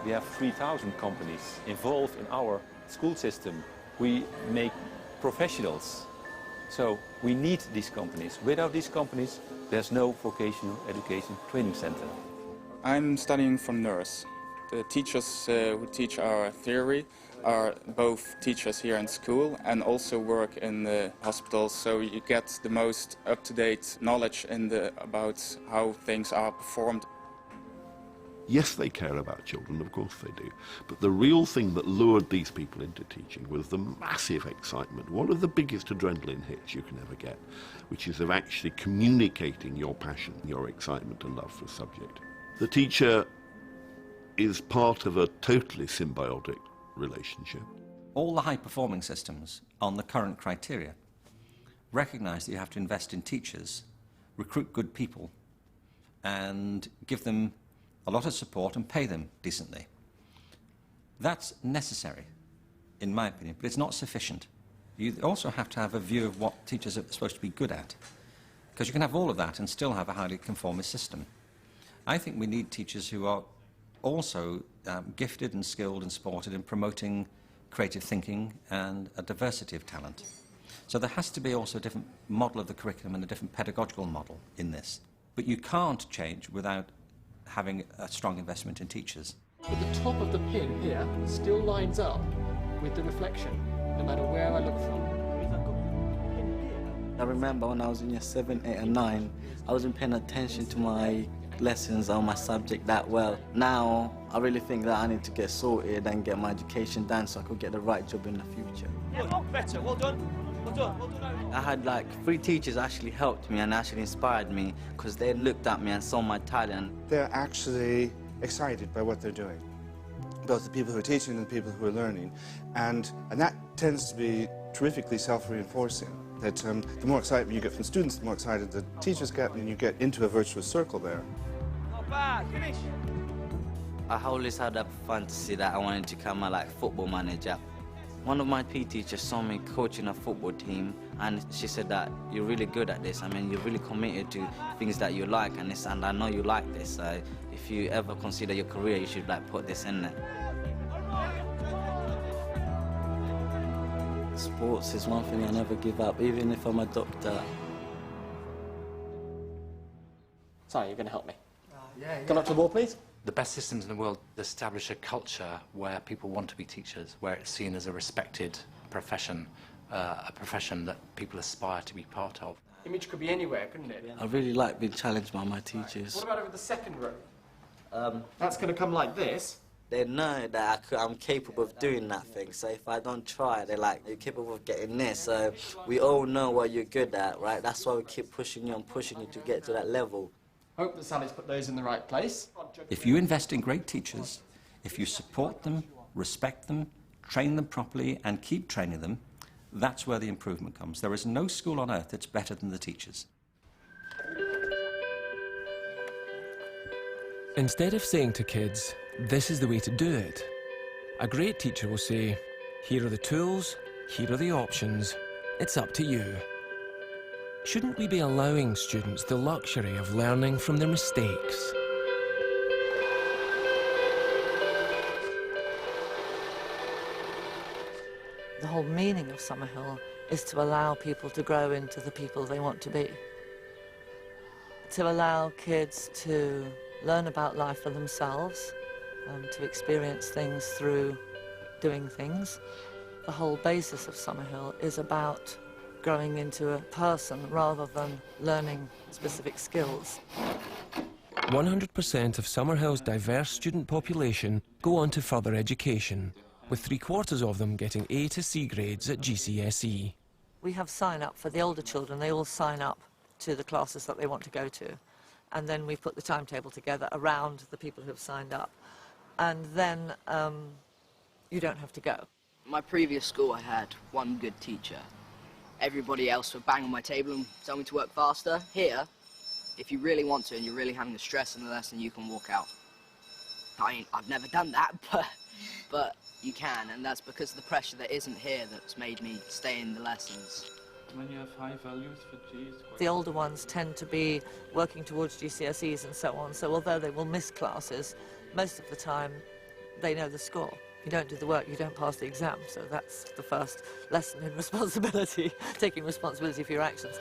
We have 3,000 companies involved in our school system. We make professionals. So we need these companies. Without these companies, there's no vocational education training center. I'm studying for nurse. The teachers who teach our theory are both teachers here in school and also work in the hospitals, so you get the most up-to-date knowledge about how things are performed. Yes, they care about children, of course they do. But the real thing that lured these people into teaching was the massive excitement, one of the biggest adrenaline hits you can ever get, which is of actually communicating your passion, your excitement and love for a subject. The teacher is part of a totally symbiotic relationship. All the high-performing systems on the current criteria recognise that you have to invest in teachers, recruit good people, and give them a lot of support and pay them decently. That's necessary, in my opinion, but it's not sufficient. You also have to have a view of what teachers are supposed to be good at, because you can have all of that and still have a highly conformist system. I think we need teachers who are also gifted and skilled and supported in promoting creative thinking and a diversity of talent. So there has to be also a different model of the curriculum and a different pedagogical model in this. But you can't change without having a strong investment in teachers. But the top of the pin here still lines up with the reflection, no matter where I look from. I remember when I was in year 7, 8 and 9, I wasn't paying attention to my lessons or my subject that well. Now, I really think that I need to get sorted and get my education done so I could get the right job in the future. Yeah, better, well done. Well done, well done. I had like 3 teachers actually helped me and actually inspired me because they looked at me and saw my talent. They're actually excited by what they're doing, both the people who are teaching and the people who are learning. And that tends to be terrifically self-reinforcing. That the more excitement you get from students, the more excited the teachers get, and you get into a virtuous circle there. Not bad, finish. I always had a fantasy that I wanted to become a football manager. One of my PE teachers saw me coaching a football team, and she said that you're really good at this. I mean, you're really committed to things that you like, and I know you like this. So if you ever consider your career, you should put this in there. Sports is one thing I never give up, even if I'm a doctor. Sorry, you're going to help me. Come up to the wall, please. The best systems in the world establish a culture where people want to be teachers, where it's seen as a respected profession, a profession that people aspire to be part of. Image could be anywhere, couldn't it? I really like being challenged by my teachers. What about over the second row? That's going to come like this. They know that I'm capable of doing that thing, so if I don't try, they're like, you're capable of getting this, so we all know what you're good at, right? That's why we keep pushing you and pushing you to get to that level. Hope that Sally's put those in the right place. If you invest in great teachers, if you support them, respect them, train them properly and keep training them, that's where the improvement comes. There is no school on earth that's better than the teachers. Instead of saying to kids, this is the way to do it, a great teacher will say, here are the tools, here are the options, it's up to you. Shouldn't we be allowing students the luxury of learning from their mistakes? The whole meaning of Summerhill is to allow people to grow into the people they want to be. To allow kids to learn about life for themselves, to experience things through doing things. The whole basis of Summerhill is about growing into a person rather than learning specific skills. 100% of Summerhill's diverse student population go on to further education, with 3/4 of them getting A to C grades at GCSE. We have sign up for the older children. They all sign up to the classes that they want to go to. And then we put the timetable together around the people who have signed up. and then you don't have to go. My previous school, I had one good teacher. Everybody else would bang on my table and tell me to work faster. Here, if you really want to and you're really having the stress in the lesson, you can walk out. I've never done that, but you can, and that's because of the pressure that isn't here that's made me stay in the lessons. When you have high values for G, it's quite... The older ones tend to be working towards GCSEs and so on, so although they will miss classes, most of the time they know the score. If you don't do the work, you don't pass the exam, so that's the first lesson in responsibility, taking responsibility for your actions.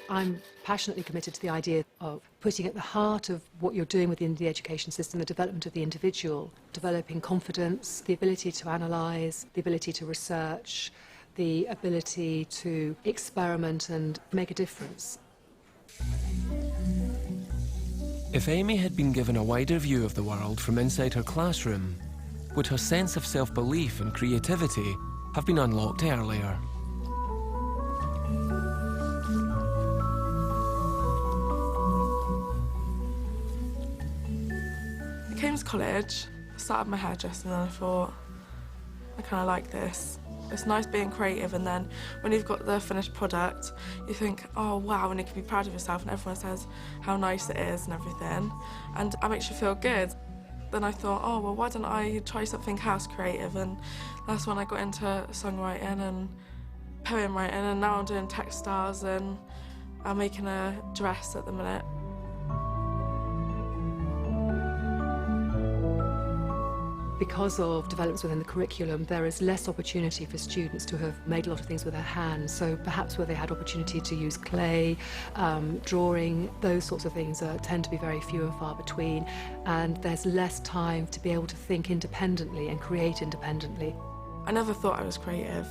I'm passionately committed to the idea of putting at the heart of what you're doing within the education system the development of the individual, developing confidence, the ability to analyse, the ability to research, the ability to experiment and make a difference. If Amy had been given a wider view of the world from inside her classroom, would her sense of self-belief and creativity have been unlocked earlier? I came to college, started my hairdressing, and I thought, I kind of like this. It's nice being creative, and then when you've got the finished product, you think, oh wow, and you can be proud of yourself, and everyone says how nice it is and everything, and it makes you feel good. Then I thought, oh well, why don't I try something else creative, and that's when I got into songwriting and poem writing, and now I'm doing textiles, and I'm making a dress at the minute. Because of developments within the curriculum, there is less opportunity for students to have made a lot of things with their hands. So perhaps where they had opportunity to use clay, drawing, those sorts of things tend to be very few and far between. And there's less time to be able to think independently and create independently. I never thought I was creative.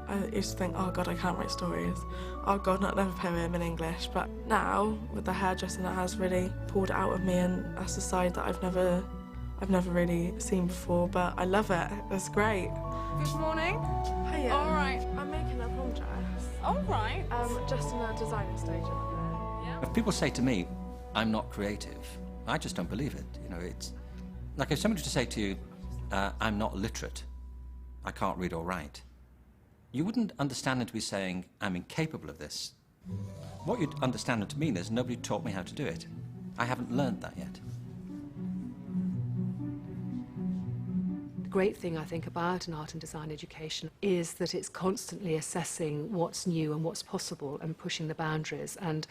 I used to think, oh God, I can't write stories. Oh God, not another poem in English. But now, with the hairdressing, it has really pulled it out of me, and that's a side that I've never really seen before, but I love it. It's great. Good morning. Hiya. All right. I'm making a prom dress. All right. Just in the design stage at the minute. Yeah. If people say to me, I'm not creative, I just don't believe it. You know, it's like if somebody were to say to you, I'm not literate, I can't read or write, you wouldn't understand them to be saying, I'm incapable of this. What you'd understand them to mean is, nobody taught me how to do it. I haven't learned that yet. The great thing, I think, about an art and design education is that it's constantly assessing what's new and what's possible and pushing the boundaries. And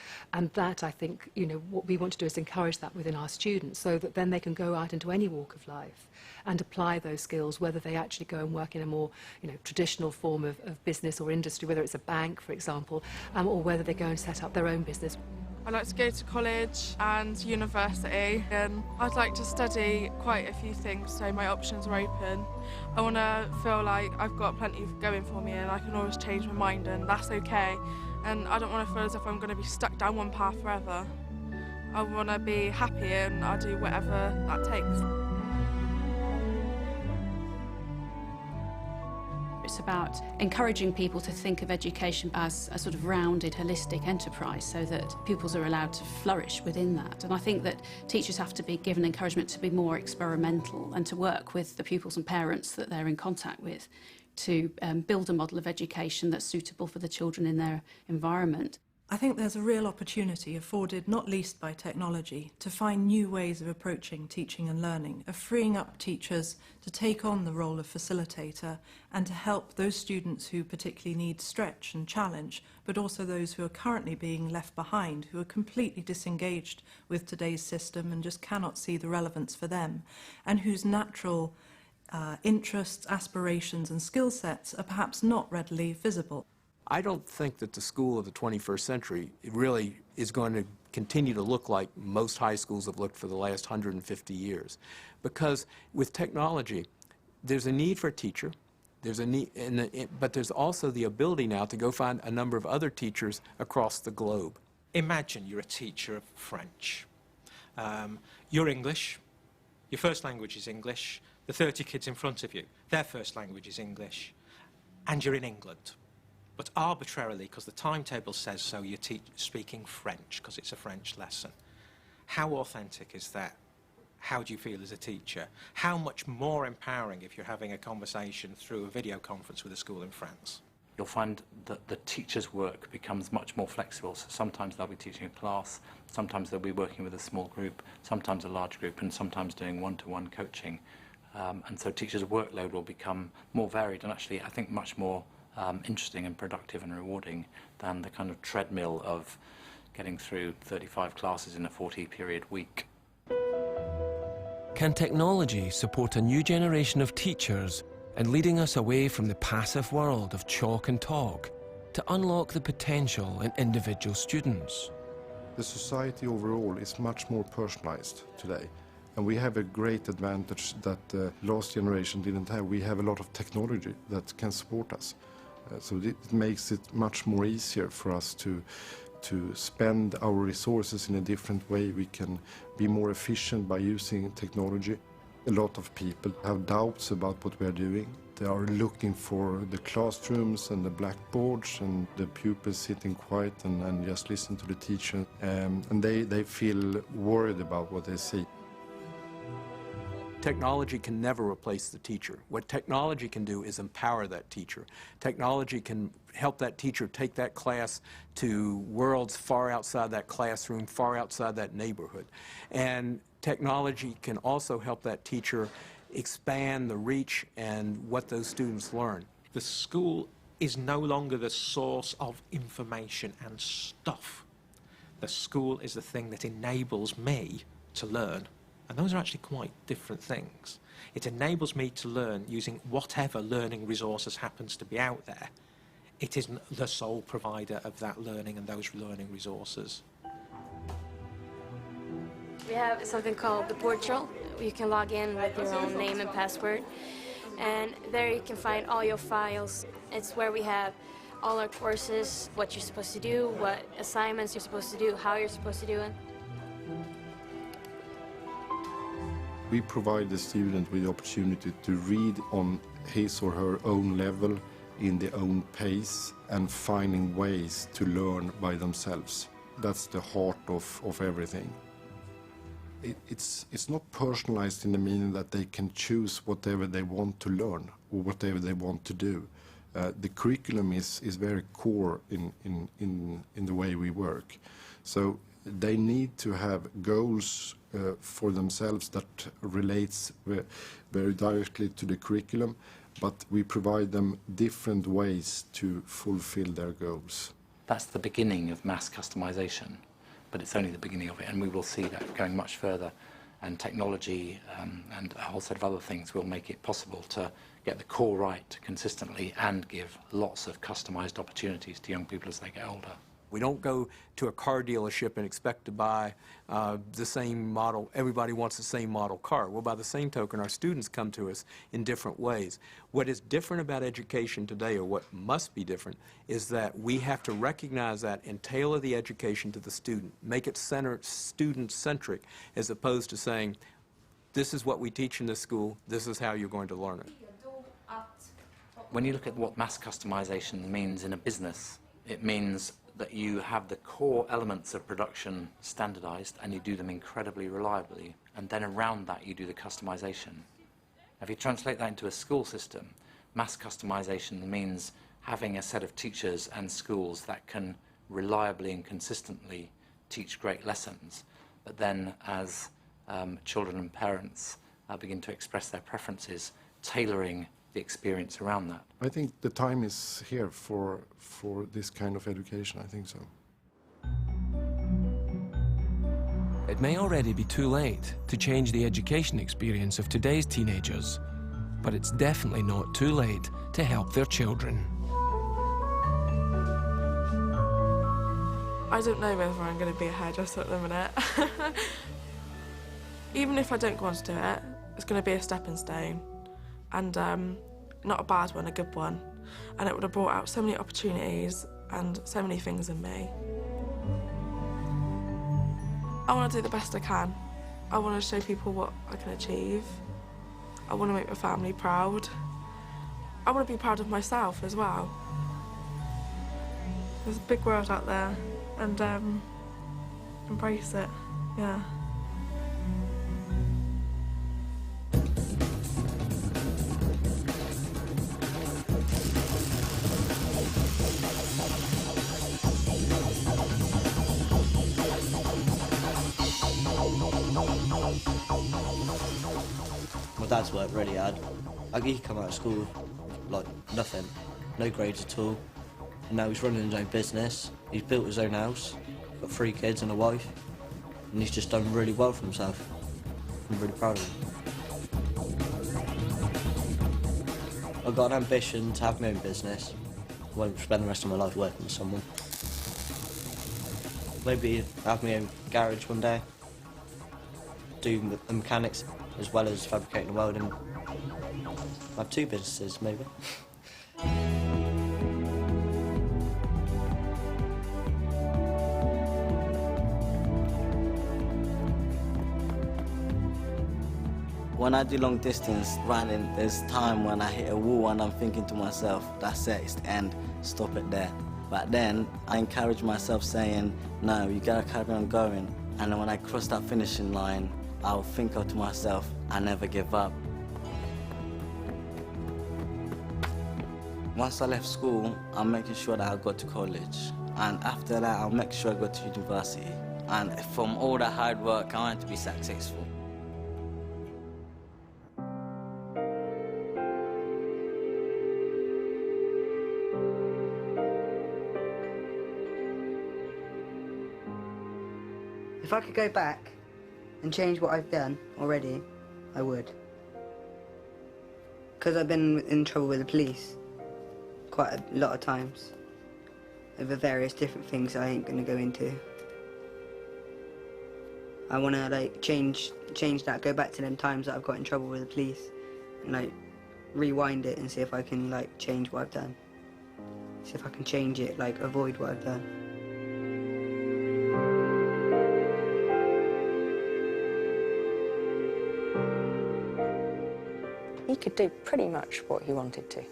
that, I think, you know, what we want to do is encourage that within our students so that then they can go out into any walk of life and apply those skills, whether they actually go and work in a more, you know, traditional form of business or industry, whether it's a bank, for example, or whether they go and set up their own business. I like to go to college and university, and I'd like to study quite a few things, so my options are open. I want to feel like I've got plenty going for me and I can always change my mind, and that's okay. And I don't want to feel as if I'm going to be stuck down one path forever. I want to be happy, and I'll do whatever that takes. It's about encouraging people to think of education as a sort of rounded, holistic enterprise so that pupils are allowed to flourish within that. And I think that teachers have to be given encouragement to be more experimental and to work with the pupils and parents that they're in contact with to build a model of education that's suitable for the children in their environment. I think there's a real opportunity afforded, not least by technology, to find new ways of approaching teaching and learning, of freeing up teachers to take on the role of facilitator and to help those students who particularly need stretch and challenge, but also those who are currently being left behind, who are completely disengaged with today's system and just cannot see the relevance for them, and whose natural interests, aspirations and skill sets are perhaps not readily visible. I don't think that the school of the 21st century really is going to continue to look like most high schools have looked for the last 150 years. Because with technology, there's a need for a teacher, but there's also the ability now to go find a number of other teachers across the globe. Imagine you're a teacher of French. You're English, your first language is English, the 30 kids in front of you, their first language is English. and you're in England, but arbitrarily, because the timetable says so, you're speaking French, because it's a French lesson. How authentic is that? How do you feel as a teacher? How much more empowering if you're having a conversation through a video conference with a school in France? You'll find that the teacher's work becomes much more flexible. So sometimes they'll be teaching a class, sometimes they'll be working with a small group, sometimes a large group, and sometimes doing one-to-one coaching. And so teachers' workload will become more varied and actually, I think, much more interesting and productive and rewarding than the kind of treadmill of getting through 35 classes in a 40-period week. Can technology support a new generation of teachers and leading us away from the passive world of chalk and talk to unlock the potential in individual students? The society overall is much more personalized today. And we have a great advantage that the last generation didn't have. We have a lot of technology that can support us. So it makes it much more easier for us to spend our resources in a different way. We can be more efficient by using technology. A lot of people have doubts about what we are doing. They are looking for the classrooms and the blackboards and the pupils sitting quiet and just listen to the teacher. And they feel worried about what they see. Technology can never replace the teacher. What technology can do is empower that teacher. Technology can help that teacher take that class to worlds far outside that classroom, far outside that neighborhood. And technology can also help that teacher expand the reach and what those students learn. The school is no longer the source of information and stuff. The school is the thing that enables me to learn. And those are actually quite different things. It enables me to learn using whatever learning resources happens to be out there. It isn't the sole provider of that learning and those learning resources. We have something called the portal. You can log in with your own name and password. And there you can find all your files. It's where we have all our courses, what you're supposed to do, what assignments you're supposed to do, how you're supposed to do it. We provide the student with the opportunity to read on his or her own level, in their own pace, and finding ways to learn by themselves. That's the heart of everything. It's not personalized in the meaning that they can choose whatever they want to learn or whatever they want to do. The curriculum is very core in the way we work. So they need to have goals for themselves that relates very directly to the curriculum, but we provide them different ways to fulfill their goals. That's the beginning of mass customization, but it's only the beginning of it, and we will see that going much further. And technology and a whole set of other things will make it possible to get the core right consistently and give lots of customized opportunities to young people as they get older. We don't go to a car dealership and expect to buy the same model. Everybody wants the same model car. Well, by the same token, our students come to us in different ways. What is different about education today, or what must be different, is that we have to recognize that and tailor the education to the student, make it student-centric, as opposed to saying, this is what we teach in this school, this is how you're going to learn it. When you look at what mass customization means in a business, it means that you have the core elements of production standardized and you do them incredibly reliably, and then around that you do the customization. If you translate that into a school system, mass customization means having a set of teachers and schools that can reliably and consistently teach great lessons, but then as children and parents begin to express their preferences, tailoring the experience around that. I think the time is here for this kind of education, I think so. It may already be too late to change the education experience of today's teenagers, but it's definitely not too late to help their children. I don't know whether I'm going to be a hairdresser at the minute. Even if I don't go on to do it, it's going to be a stepping stone. And not a bad one, a good one. And it would have brought out so many opportunities and so many things in me. I want to do the best I can. I want to show people what I can achieve. I want to make my family proud. I want to be proud of myself as well. There's a big world out there, and embrace it, yeah. My dad's worked really hard. He come out of school like nothing, no grades at all. And now he's running his own business. He's built his own house, got 3 kids and a wife, and he's just done really well for himself. I'm really proud of him. I've got an ambition to have my own business. I won't spend the rest of my life working with someone. Maybe have my own garage one day, do the mechanics as well as fabricating and welding. Have 2 businesses, maybe. When I do long distance running, there's time when I hit a wall and I'm thinking to myself, that's it, it's the end, stop it there. But then I encourage myself saying, no, you gotta carry on going. And then when I cross that finishing line, I'll think to myself, I never give up. Once I left school, I'm making sure that I go to college. And after that, I'll make sure I go to university. And from all that hard work, I want to be successful. If I could go back and change what I've done already, I would. Because I've been in trouble with the police quite a lot of times over various different things I ain't gonna go into. I wanna like change that, go back to them times that I've got in trouble with the police and like rewind it and see if I can like change what I've done. See if I can change it, like avoid what I've done. He could do pretty much what he wanted to.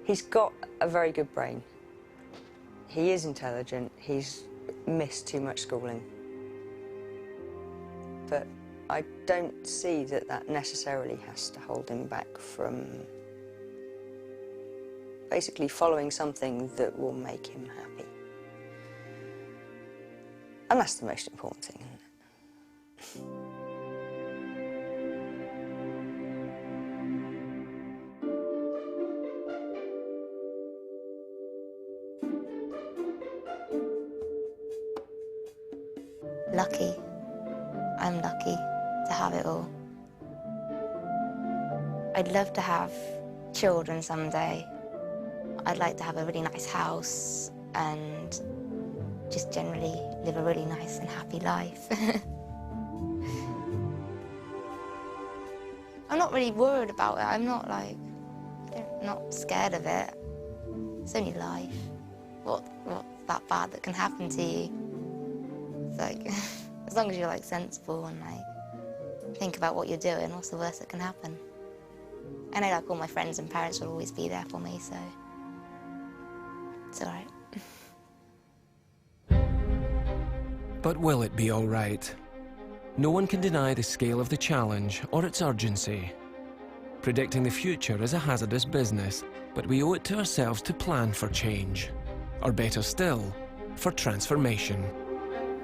He's got a very good brain. He is intelligent. He's missed too much schooling. But I don't see that that necessarily has to hold him back from basically following something that will make him happy. And that's the most important thing, isn't it? Lucky. I'm lucky to have it all. I'd love to have children someday. I'd like to have a really nice house and just generally live a really nice and happy life. I'm not really worried about it. I'm not like, I'm not scared of it. It's only life. What's that bad that can happen to you? It's like, as long as you're like sensible and like think about what you're doing, what's the worst that can happen? I know like all my friends and parents will always be there for me, so it's all right. But will it be all right? No one can deny the scale of the challenge or its urgency. Predicting the future is a hazardous business, but we owe it to ourselves to plan for change, or better still, for transformation.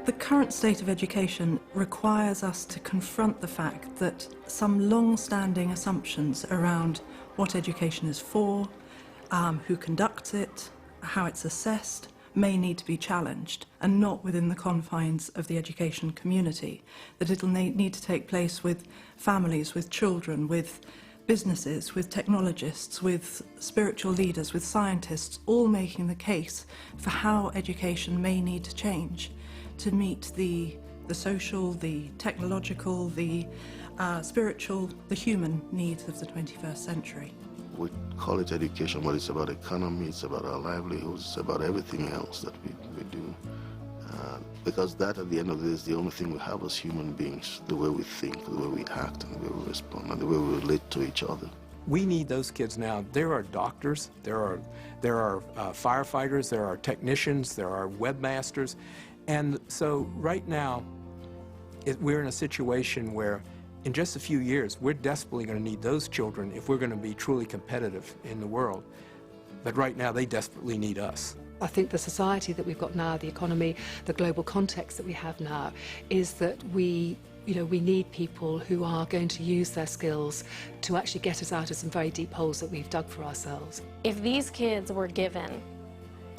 The current state of education requires us to confront the fact that some long-standing assumptions around what education is for, who conducts it, how it's assessed, may need to be challenged, and not within the confines of the education community. That it'll need to take place with families, with children, with businesses, with technologists, with spiritual leaders, with scientists, all making the case for how education may need to change to meet the social, the technological, the spiritual, the human needs of the 21st century. We call it education, but it's about economy, it's about our livelihoods, it's about everything else that we do. Because that, at the end of the day, is the only thing we have as human beings, the way we think, the way we act, and the way we respond, and the way we relate to each other. We need those kids now. There are doctors, there are firefighters, there are technicians, there are webmasters. And so right now, we're in a situation where in just a few years, we're desperately going to need those children if we're going to be truly competitive in the world. But right now, they desperately need us. I think the society that we've got now, the economy, the global context that we have now, is that we need people who are going to use their skills to actually get us out of some very deep holes that we've dug for ourselves. If these kids were given,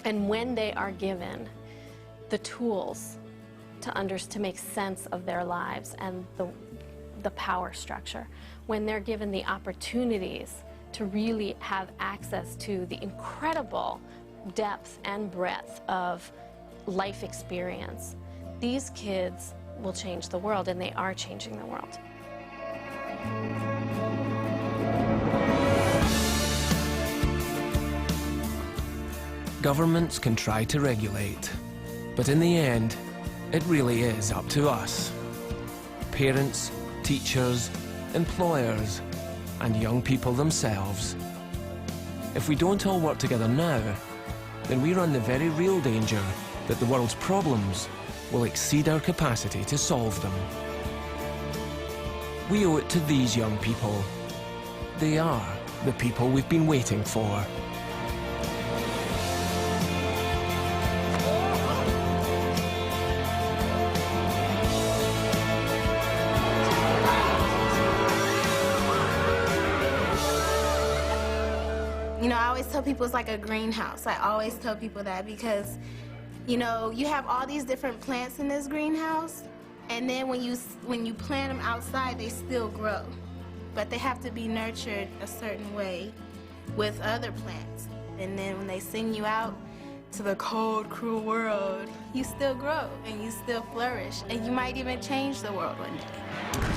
and when they are given, the tools to make sense of their lives and the power structure, when they're given the opportunities to really have access to the incredible depth and breadth of life experience, these kids will change the world, and they are changing the world. Governments can try to regulate, but in the end, it really is up to us. Parents, teachers, employers, and young people themselves. If we don't all work together now, then we run the very real danger that the world's problems will exceed our capacity to solve them. We owe it to these young people. They are the people we've been waiting for. You know, I always tell people it's like a greenhouse. I always tell people that because, you know, you have all these different plants in this greenhouse, and then when you plant them outside, they still grow. But they have to be nurtured a certain way with other plants. And then when they send you out to the cold, cruel world, you still grow and you still flourish, and you might even change the world one day.